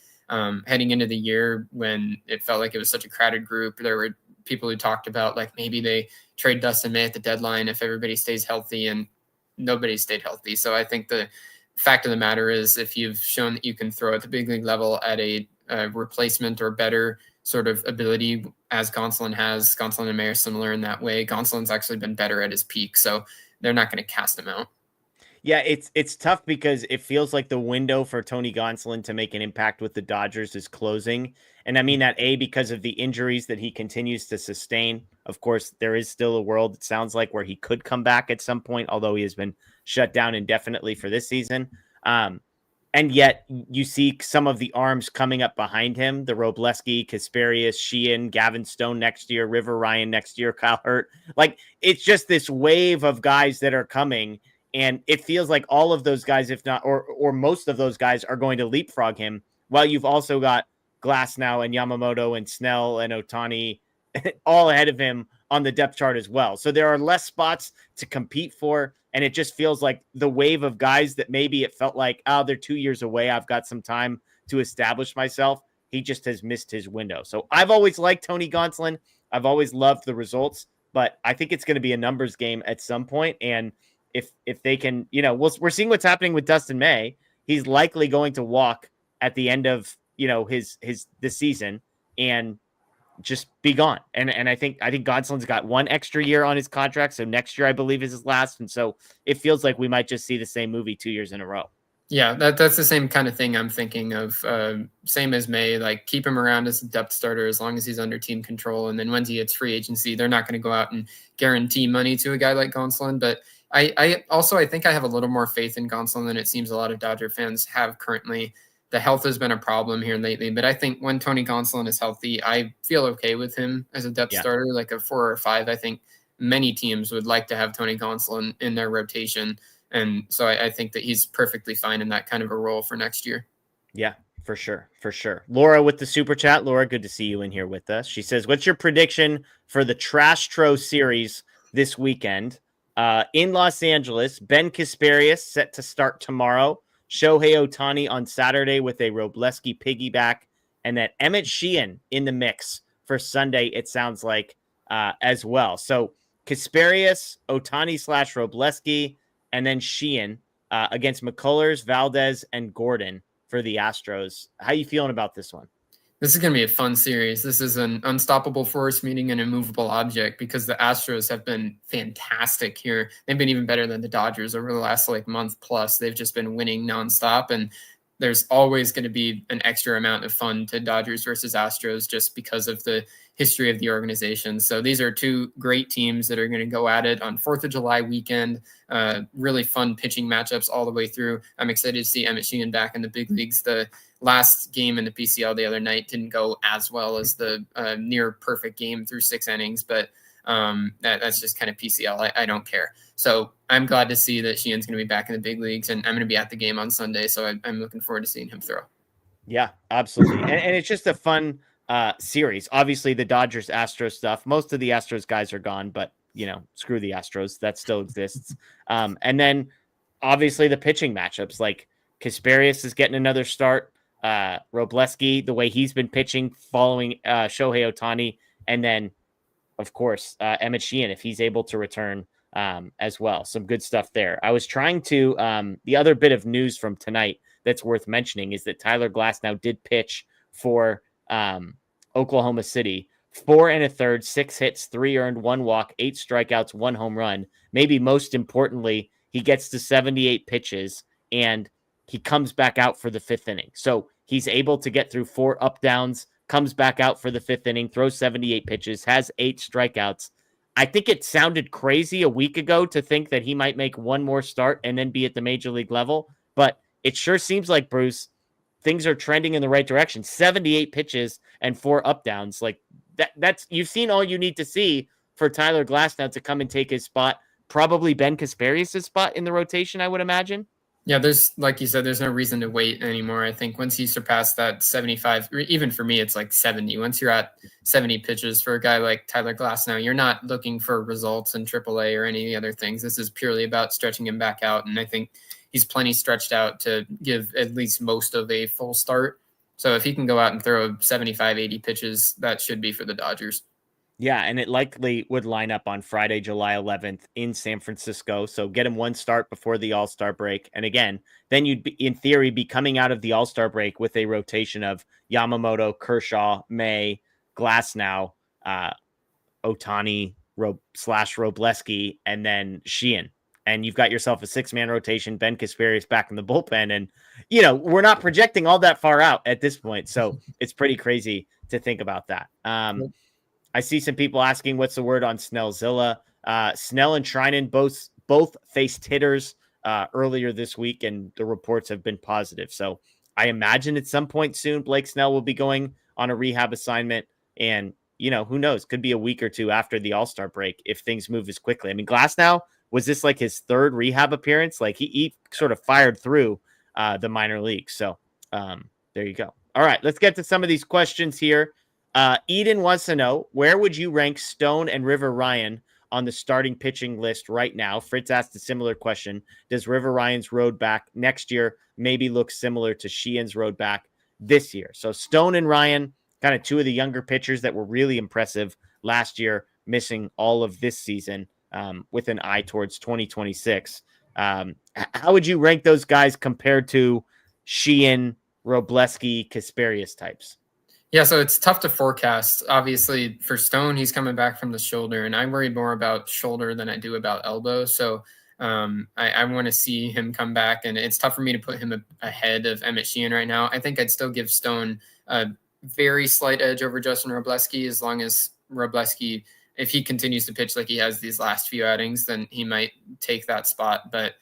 heading into the year when it felt like it was such a crowded group, there were people who talked about like maybe they trade Dustin May at the deadline if everybody stays healthy, and nobody stayed healthy. So I think the fact of the matter is if you've shown that you can throw at the big league level at a replacement or better sort of ability as Gonsolin has, Gonsolin and May are similar in that way. Gonsolin's actually been better at his peak, so they're not going to cast him out. Yeah, it's tough because it feels like the window for Tony Gonsolin to make an impact with the Dodgers is closing. And I mean that, A, because of the injuries that he continues to sustain. Of course, there is still a world, it sounds like, where he could come back at some point, although he has been shut down indefinitely for this season. And yet you see some of the arms coming up behind him, the Robleski, Kasperius, Sheehan, Gavin Stone next year, River Ryan next year, Kyle Hurt. Like, it's just this wave of guys that are coming. And it feels like all of those guys, if not, or most of those guys, are going to leapfrog him, while you've also got Glasnow and Yamamoto and Snell and Ohtani all ahead of him on the depth chart as well. So there are less spots to compete for. And it just feels like the wave of guys that maybe it felt like, oh, they're 2 years away, I've got some time to establish myself. He just has missed his window. So I've always liked Tony Gonsolin. I've always loved the results, but I think it's going to be a numbers game at some point. And if they can, we're seeing what's happening with Dustin May. He's likely going to walk at the end of, this season and just be gone. And I think Gonsolin's got one extra year on his contract. So next year, I believe, is his last. And so it feels like we might just see the same movie 2 years in a row. Yeah, that's the same kind of thing I'm thinking of. Same as May, like keep him around as a depth starter as long as he's under team control. And then when he hits free agency, they're not going to go out and guarantee money to a guy like Gonsolin. But I think I have a little more faith in Gonsolin than it seems a lot of Dodger fans have currently. The health has been a problem here lately, but I think when Tony Gonsolin is healthy, I feel okay with him as a depth starter, like a 4 or 5. I think many teams would like to have Tony Gonsolin in their rotation. And so I think that he's perfectly fine in that kind of a role for next year. Yeah, for sure. For sure. Laura with the super chat. Laura, good to see you in here with us. She says, what's your prediction for the Trash-Tro series this weekend? In Los Angeles, Ben Kasperius set to start tomorrow. Shohei Ohtani on Saturday with a Robleski piggyback, and then Emmett Sheehan in the mix for Sunday, it sounds like, as well. So Kasperius, Ohtani / Robleski, and then Sheehan against McCullers, Valdez, and Gordon for the Astros. How you feeling about this one? This is going to be a fun series. This is an unstoppable force meeting an immovable object because the Astros have been fantastic here. They've been even better than the Dodgers over the last month plus. They've just been winning nonstop. And there's always going to be an extra amount of fun to Dodgers versus Astros just because of the history of the organization. So these are two great teams that are going to go at it on 4th of July weekend. Really fun pitching matchups all the way through. I'm excited to see Emmett Sheehan back in the big leagues. The last game in the PCL the other night didn't go as well as the near perfect game through 6 innings, but that's just kind of PCL. I don't care. So I'm glad to see that Sheehan's going to be back in the big leagues, and I'm going to be at the game on Sunday. So I'm looking forward to seeing him throw. Yeah, absolutely. And it's just a fun series. Obviously the Dodgers Astros stuff, most of the Astros guys are gone, but screw the Astros, that still exists. And then obviously the pitching matchups, like Kasperius is getting another start. Robleski, the way he's been pitching following Shohei Ohtani, and then of course Emmett Sheehan, if he's able to return as well. Some good stuff there. I was trying to the other bit of news from tonight that's worth mentioning is that Tyler Glasnow did pitch for Oklahoma City, 4 1/3, 6 hits, 3 earned, 1 walk, 8 strikeouts, 1 home run. Maybe most importantly, he gets to 78 pitches and he comes back out for the 5th inning. So he's able to get through 4 up downs, comes back out for the 5th inning, throws 78 pitches, has 8 strikeouts. I think it sounded crazy a week ago to think that he might make one more start and then be at the major league level, but it sure seems like, Bruce, things are trending in the right direction. 78 pitches and 4 up downs. Like that's you've seen all you need to see for Tyler Glasnow to come and take his spot. Probably Ben Kasperius' spot in the rotation, I would imagine. Yeah, there's, like you said, there's no reason to wait anymore. I think once he surpassed that 75, even for me, it's like 70. Once you're at 70 pitches for a guy like Tyler Glasnow, you're not looking for results in AAA or any other things. This is purely about stretching him back out. And I think he's plenty stretched out to give at least most of a full start. So if he can go out and throw 75, 80 pitches, that should be for the Dodgers. Yeah, and it likely would line up on Friday, July 11th in San Francisco. So get him one start before the All-Star break. And again, then you'd, in theory, be coming out of the All-Star break with a rotation of Yamamoto, Kershaw, May, Glasnow, Ohtani / Robleski, and then Sheehan. And you've got yourself a 6-man rotation, Ben Kasperius back in the bullpen. And, we're not projecting all that far out at this point. So it's pretty crazy to think about that. I see some people asking what's the word on Snellzilla. Snell and Treinen both faced hitters earlier this week, and the reports have been positive. So I imagine at some point soon, Blake Snell will be going on a rehab assignment. And, who knows, could be a week or two after the All-Star break if things move as quickly. I mean, Glasnow, was this like his third rehab appearance? Like he sort of fired through the minor leagues. So there you go. All right, let's get to some of these questions here. Eden wants to know, where would you rank Stone and River Ryan on the starting pitching list right now? Fritz asked a similar question. Does River Ryan's road back next year maybe look similar to Sheehan's road back this year? So Stone and Ryan, kind of two of the younger pitchers that were really impressive last year, missing all of this season with an eye towards 2026. How would you rank those guys compared to Sheehan, Robleski, Kasperius types? Yeah, so it's tough to forecast. Obviously, for Stone, he's coming back from the shoulder, and I worry more about shoulder than I do about elbow. So I want to see him come back, and it's tough for me to put him ahead of Emmett Sheehan right now. I think I'd still give Stone a very slight edge over Justin Robleski, as long as Robleski, if he continues to pitch like he has these last few outings, then he might take that spot. But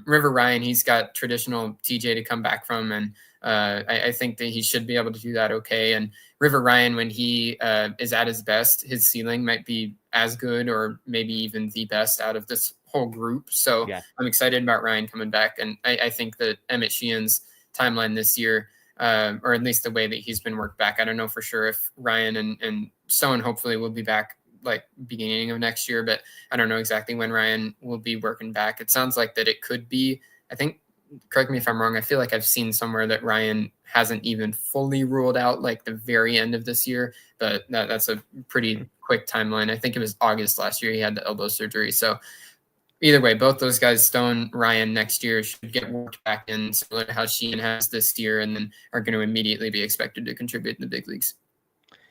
River Ryan, he's got traditional TJ to come back from, and I think that he should be able to do that okay. And River Ryan, when he is at his best, his ceiling might be as good or maybe even the best out of this whole group. So yeah. I'm excited about Ryan coming back. And I think that Emmett Sheehan's timeline this year, or at least the way that he's been worked back, I don't know for sure if Ryan and Stone hopefully will be back like beginning of next year, but I don't know exactly when Ryan will be working back. It sounds like that it could be, I think, correct me if I'm wrong, I feel like I've seen somewhere that Ryan hasn't even fully ruled out like the very end of this year, but that's a pretty quick timeline. I think it was August last year he had the elbow surgery. So either way, both those guys, Stone, Ryan, next year should get worked back in, similar to how Sheehan has this year, and then are going to immediately be expected to contribute in the big leagues.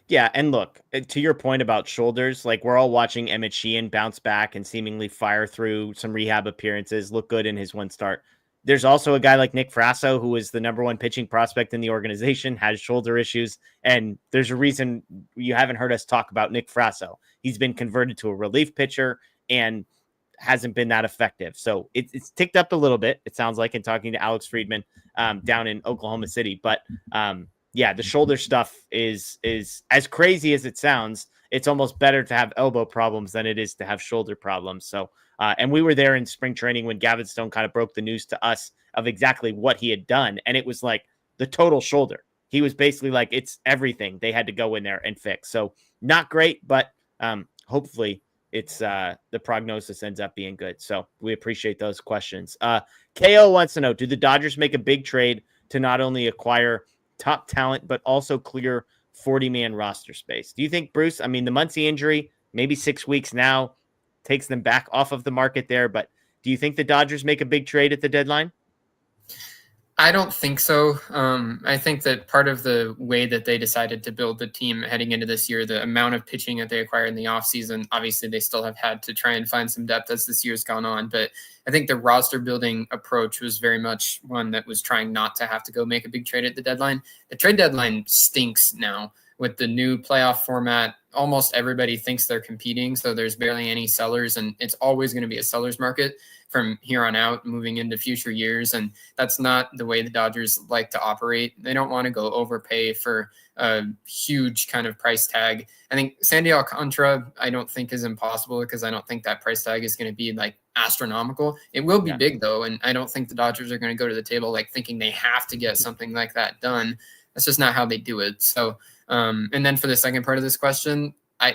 Yeah, and look, to your point about shoulders, like we're all watching Emmett Sheehan bounce back and seemingly fire through some rehab appearances, look good in his one start. There's also a guy like Nick Frasso, who is the number one pitching prospect in the organization, has shoulder issues, and there's a reason you haven't heard us talk about Nick Frasso. He's been converted to a relief pitcher and hasn't been that effective. So it's ticked up a little bit, it sounds like, in talking to Alex Friedman down in Oklahoma City. But yeah, the shoulder stuff is as crazy as it sounds. It's almost better to have elbow problems than it is to have shoulder problems. So, and we were there in spring training when Gavin Stone kind of broke the news to us of exactly what he had done. And it was like the total shoulder. He was basically like, it's everything they had to go in there and fix. So not great, but hopefully it's the prognosis ends up being good. So we appreciate those questions. KO wants to know, do the Dodgers make a big trade to not only acquire top talent, but also clear 40-man roster space? Do you think, Bruce, I mean, the Muncy injury, maybe 6 weeks now, takes them back off of the market there, but do you think the Dodgers make a big trade at the deadline? I don't think so. I think that part of the way that they decided to build the team heading into this year, the amount of pitching that they acquired in the offseason, obviously they still have had to try and find some depth as this year's gone on. But I think the roster building approach was very much one that was trying not to have to go make a big trade at the deadline. The trade deadline stinks now with the new playoff format. Almost everybody thinks they're competing, so there's barely any sellers, and it's always going to be a seller's market from here on out moving into future years. And that's not the way the Dodgers like to operate. They don't want to go overpay for a huge kind of price tag. I think Sandy Alcantara, I don't think is impossible, because I don't think that price tag is going to be like astronomical. It will be big though. And I don't think the Dodgers are going to go to the table like thinking they have to get something like that done. That's just not how they do it. So, and then for the second part of this question,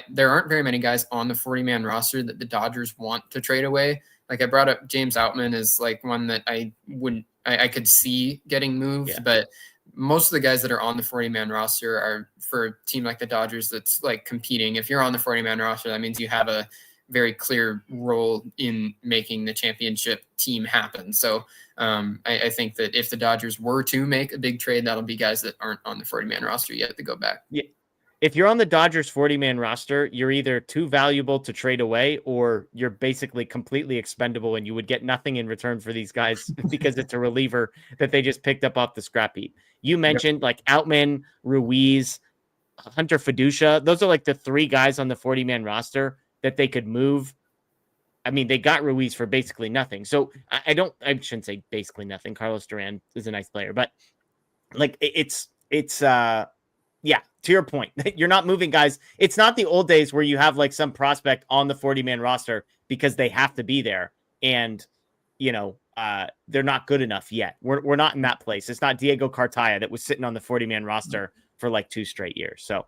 there aren't very many guys on the 40-man roster that the Dodgers want to trade away. Like I brought up James Outman as like one that I could see getting moved, but most of the guys that are on the 40-man roster are for a team like the Dodgers that's like competing. If you're on the 40-man roster, that means you have a very clear role in making the championship team happen. So I think that if the Dodgers were to make a big trade, that'll be guys that aren't on the 40-man roster yet to go back. Yeah. If you're on the Dodgers 40-man roster, you're either too valuable to trade away, or you're basically completely expendable and you would get nothing in return for these guys because it's a reliever that they just picked up off the scrap heap. You mentioned like Outman, Ruiz, Hunter Fiducia. Those are like the three guys on the 40-man roster that they could move I mean, they got Ruiz for basically nothing. So I shouldn't say basically nothing. Carlos Duran is a nice player, but like yeah, to your point, you're not moving guys. It's not the old days where you have like some prospect on the 40-man roster because they have to be there. And, they're not good enough yet. We're not in that place. It's not Diego Cartaya that was sitting on the 40-man roster for like 2 straight years. So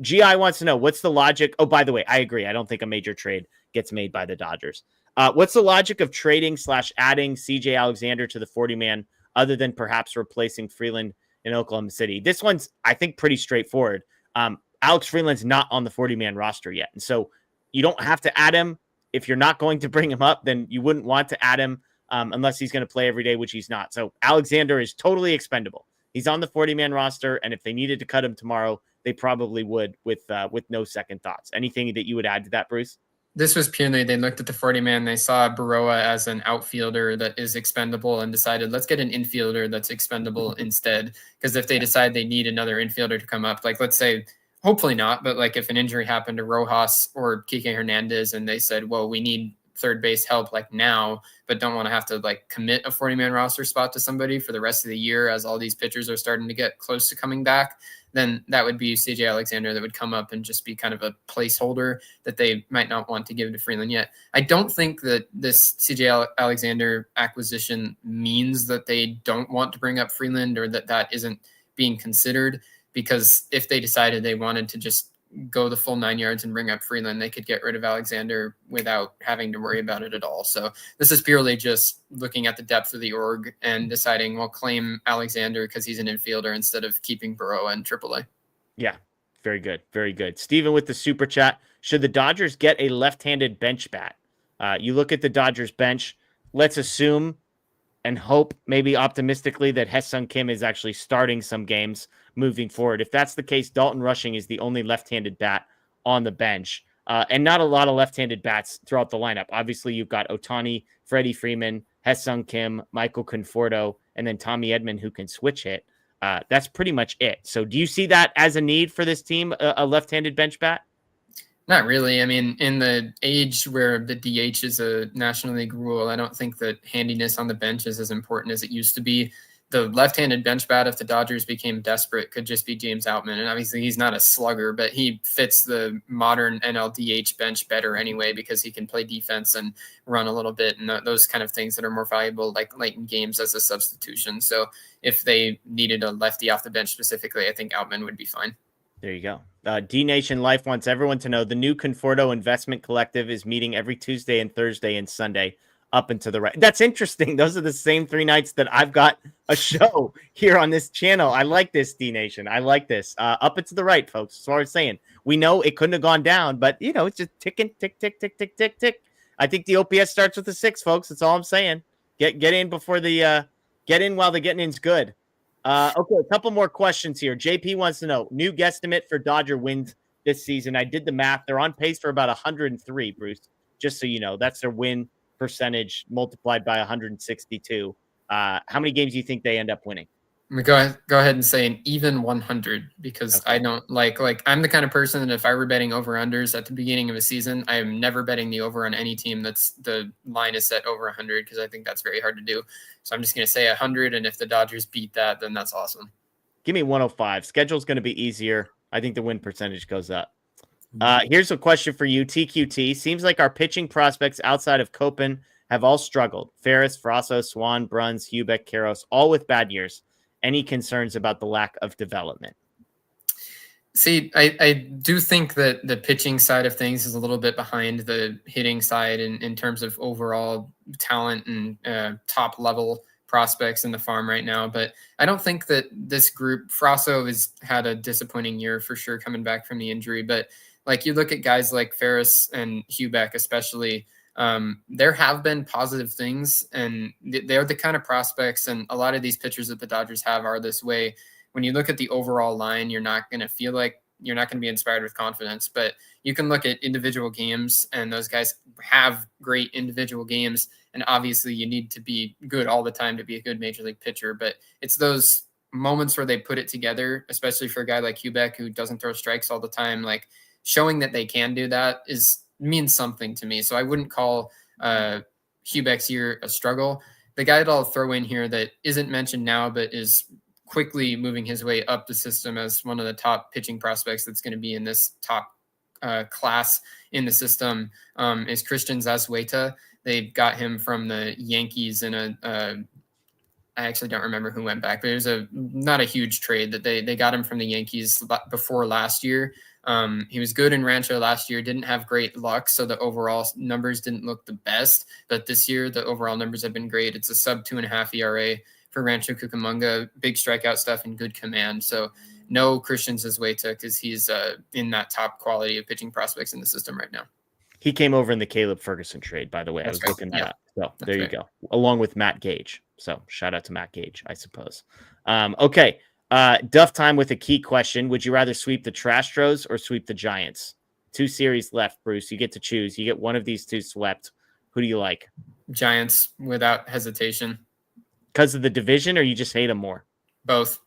GI wants to know, what's the logic? Oh, by the way, I agree. I don't think a major trade gets made by the Dodgers. What's the logic of trading / adding CJ Alexander to the 40-man other than perhaps replacing Freeland in Oklahoma City? This one's, I think, pretty straightforward. Alex Freeland's not on the 40-man roster yet. And so you don't have to add him. If you're not going to bring him up, then you wouldn't want to add him unless he's going to play every day, which he's not. So Alexander is totally expendable. He's on the 40-man roster, and if they needed to cut him tomorrow, they probably would with no second thoughts. Anything that you would add to that, Bruce? This was purely, they looked at the 40-man, they saw Baroa as an outfielder that is expendable and decided, let's get an infielder that's expendable instead. Because if they decide they need another infielder to come up, like let's say, hopefully not, but like if an injury happened to Rojas or Kike Hernandez and they said, well, we need third base help like now, but don't want to have to like commit a 40-man roster spot to somebody for the rest of the year as all these pitchers are starting to get close to coming back, then that would be CJ Alexander that would come up and just be kind of a placeholder that they might not want to give to Freeland yet. I don't think that this CJ Alexander acquisition means that they don't want to bring up Freeland or that isn't being considered, because if they decided they wanted to just go the full 9 yards and bring up Freeland, they could get rid of Alexander without having to worry about it at all. So this is purely just looking at the depth of the org and deciding, we'll claim Alexander because he's an infielder instead of keeping Baroa in AAA. Yeah, very good. Very good. Steven with the super chat. Should the Dodgers get a left-handed bench bat? You look at the Dodgers bench. Let's assume and hope, maybe optimistically, that Hesung Kim is actually starting some games moving forward. If that's the case, Dalton Rushing is the only left-handed bat on the bench, and not a lot of left-handed bats throughout the lineup. Obviously, you've got Ohtani, Freddie Freeman, Hesung Kim, Michael Conforto, and then Tommy Edman, who can switch hit. That's pretty much it. So do you see that as a need for this team, a left-handed bench bat? Not really. I mean, in the age where the DH is a National League rule, I don't think that handiness on the bench is as important as it used to be. The left-handed bench bat, if the Dodgers became desperate, could just be James Outman. And obviously he's not a slugger, but he fits the modern NL DH bench better anyway, because he can play defense and run a little bit and those kind of things that are more valuable, like late in games as a substitution. So if they needed a lefty off the bench specifically, I think Outman would be fine. There you go. D-Nation Life wants everyone to know the new Conforto Investment Collective is meeting every Tuesday and Thursday and Sunday up and to the right. That's interesting. Those are the same 3 nights that I've got a show here on this channel. I like this, D-Nation. I like this. Up and to the right, folks. That's what I was saying. We know it couldn't have gone down, but, it's just ticking, tick, tick, tick, tick, tick, tick. I think the OPS starts with a 6, folks. That's all I'm saying. Get in before the get in while the getting in's good. Okay, a couple more questions here. JP wants to know, new guesstimate for Dodger wins this season. I did the math. They're on pace for about 103, Bruce, just so you know. That's their win percentage multiplied by 162. How many games do you think they end up winning? I'm gonna go ahead and say an even 100, because okay. I don't like I'm the kind of person that if I were betting over-unders at the beginning of a season, I am never betting the over on any team that's the line is set over 100, because I think that's very hard to do. So I'm just going to say 100, and if the Dodgers beat that, then that's awesome. Give me 105. Schedule's going to be easier. I think the win percentage goes up. Here's a question for you, TQT. Seems like our pitching prospects outside of Copen have all struggled. Ferris, Frasso, Swan, Bruns, Hubeck, Karros, all with bad years. Any concerns about the lack of development? See, I do think that the pitching side of things is a little bit behind the hitting side in terms of overall talent and top level prospects in the farm right now. But I don't think that this group, Frasso has had a disappointing year for sure coming back from the injury. But like you look at guys like Ferris and Hubeck especially, there have been positive things, and they're the kind of prospects, and a lot of these pitchers that the Dodgers have are this way. When you look at the overall line, you're not going to feel like you're not going to be inspired with confidence, but you can look at individual games, and those guys have great individual games. And obviously you need to be good all the time to be a good major league pitcher, but it's those moments where they put it together, especially for a guy like Hubeck who doesn't throw strikes all the time, like showing that they can do that is means something to me. So I wouldn't call Hubek's year a struggle. The guy that I'll throw in here that isn't mentioned now, but is quickly moving his way up the system as one of the top pitching prospects that's going to be in this top class in the system is Christian Zazueta. They got him from the Yankees in I actually don't remember who went back, but it was not a huge trade that they got him from the Yankees before last year. He was good in Rancho last year, didn't have great luck, so the overall numbers didn't look the best. But this year, the overall numbers have been great. It's a sub 2.5 ERA for Rancho Cucamonga, big strikeout stuff and good command. So no Christian Zazueta because he's in that top quality of pitching prospects in the system right now. He came over in the Caleb Ferguson trade, by the way. That's I was looking that up. So there you right. go. Along with Matt Gage. So shout out to Matt Gage, I suppose. Okay. Duff time with a key question. Would you rather sweep the Trastros or sweep the Giants? 2 series left, Bruce. You get to choose. You get one of these 2 swept. Who do you like? Giants without hesitation. Because of the division, or you just hate them more? Both.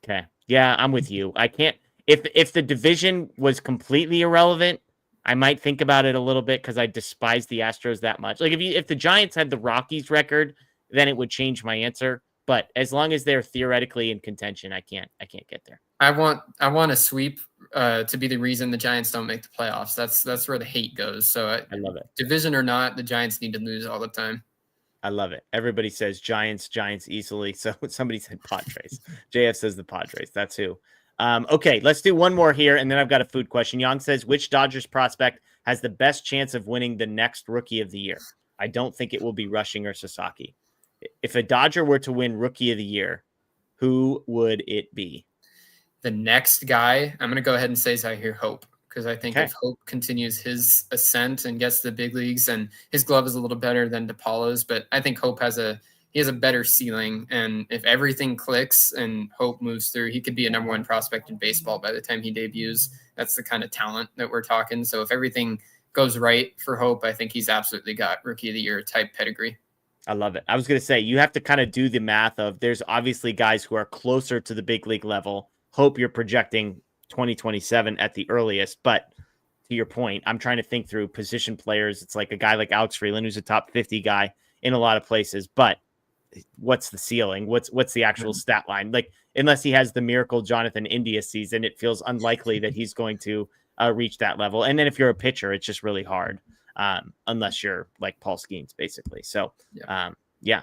Okay. Yeah, I'm with you. I can't. If the division was completely irrelevant, I might think about it a little bit because I despise the Astros that much. Like if the Giants had the Rockies record, then it would change my answer. But as long as they're theoretically in contention, I can't get there. I want a sweep to be the reason the Giants don't make the playoffs. That's where the hate goes. So I love it. Division or not, the Giants need to lose all the time. I love it. Everybody says Giants easily. So somebody said Padres. JF says the Padres. That's who. Okay, let's do one more here, and then I've got a food question. Yang says, which Dodgers prospect has the best chance of winning the next Rookie of the Year? I don't think it will be Rushing or Sasaki. If a Dodger were to win Rookie of the Year, who would it be? The next guy, I'm going to go ahead and say Zahir Hope, because I think if Hope continues his ascent and gets to the big leagues, and his glove is a little better than DePaulo's, but I think Hope has a better ceiling. And if everything clicks and Hope moves through, he could be a number 1 prospect in baseball by the time he debuts. That's the kind of talent that we're talking. So if everything goes right for Hope, I think he's absolutely got Rookie of the Year type pedigree. I love it. I was going to say, you have to kind of do the math of there's obviously guys who are closer to the big league level. Hope you're projecting 2027 at the earliest. But to your point, I'm trying to think through position players. It's like a guy like Alex Freeland, who's a top 50 guy in a lot of places. But what's the ceiling? What's the actual stat line? Like, unless he has the miracle Jonathan India season, it feels unlikely that he's going to reach that level. And then if you're a pitcher, it's just really hard. Unless you're like Paul Skeens, basically. So, yeah.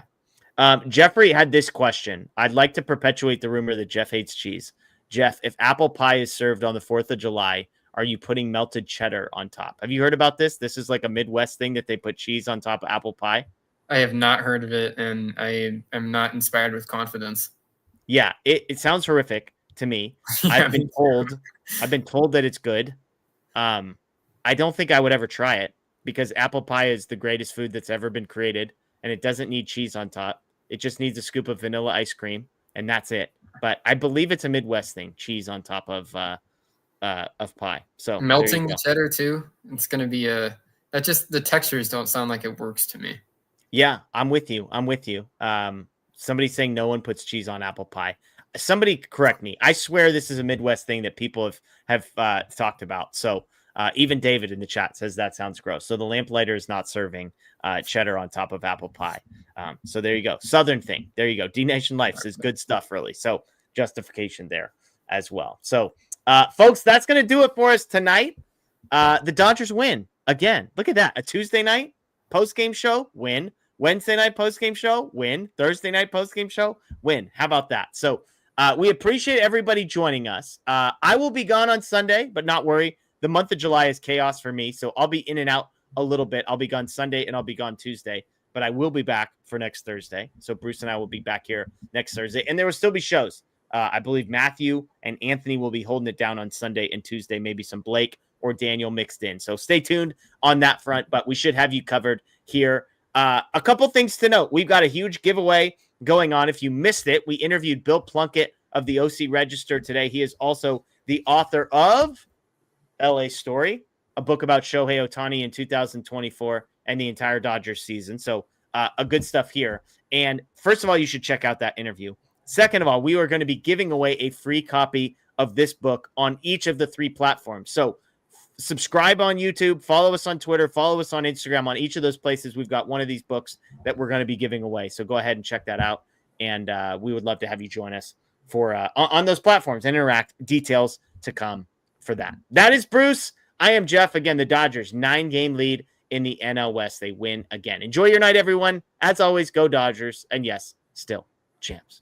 Jeffrey had this question. I'd like to perpetuate the rumor that Jeff hates cheese. Jeff, if apple pie is served on the 4th of July, are you putting melted cheddar on top? Have you heard about this? This is like a Midwest thing that they put cheese on top of apple pie. I have not heard of it, and I am not inspired with confidence. Yeah, it sounds horrific to me. I've been told that it's good. I don't think I would ever try it, because apple pie is the greatest food that's ever been created, and it doesn't need cheese on top. It just needs a scoop of vanilla ice cream, and that's it. But I believe it's a Midwest thing, cheese on top of pie. So melting cheddar too. It's going to be the textures don't sound like it works to me. Yeah, I'm with you. Somebody's saying no one puts cheese on apple pie. Somebody correct me. I swear this is a Midwest thing that people have talked about. So even David in the chat says that sounds gross. So the lamplighter is not serving cheddar on top of apple pie. So there you go. Southern thing. There you go. D-Nation Life says good stuff, really. So justification there as well. So folks, that's going to do it for us tonight. The Dodgers win again. Look at that. A Tuesday night post-game show, win. Wednesday night post-game show, win. Thursday night post-game show, win. How about that? So we appreciate everybody joining us. I will be gone on Sunday, but not worry. The month of July is chaos for me, so I'll be in and out a little bit. I'll be gone Sunday and I'll be gone Tuesday, but I will be back for next Thursday. So Bruce and I will be back here next Thursday, and there will still be shows. I believe Matthew and Anthony will be holding it down on Sunday and Tuesday, maybe some Blake or Daniel mixed in. So stay tuned on that front, but we should have you covered here. A couple things to note. We've got a huge giveaway going on. If you missed it, we interviewed Bill Plunkett of the OC Register today. He is also the author of LA Story, a book about Shohei Ohtani in 2024 and the entire Dodgers season. So a good stuff here. And first of all, you should check out that interview. Second of all, we are going to be giving away a free copy of this book on each of the 3 platforms. So subscribe on YouTube, follow us on Twitter, follow us on Instagram. On each of those places, we've got one of these books that we're going to be giving away. So go ahead and check that out. And we would love to have you join us for on those platforms and interact. Details to come for that. That is Bruce. I am Jeff. Again, the Dodgers 9-game lead in the NL West. They win again. Enjoy your night, everyone. As always, go Dodgers. And yes, still champs.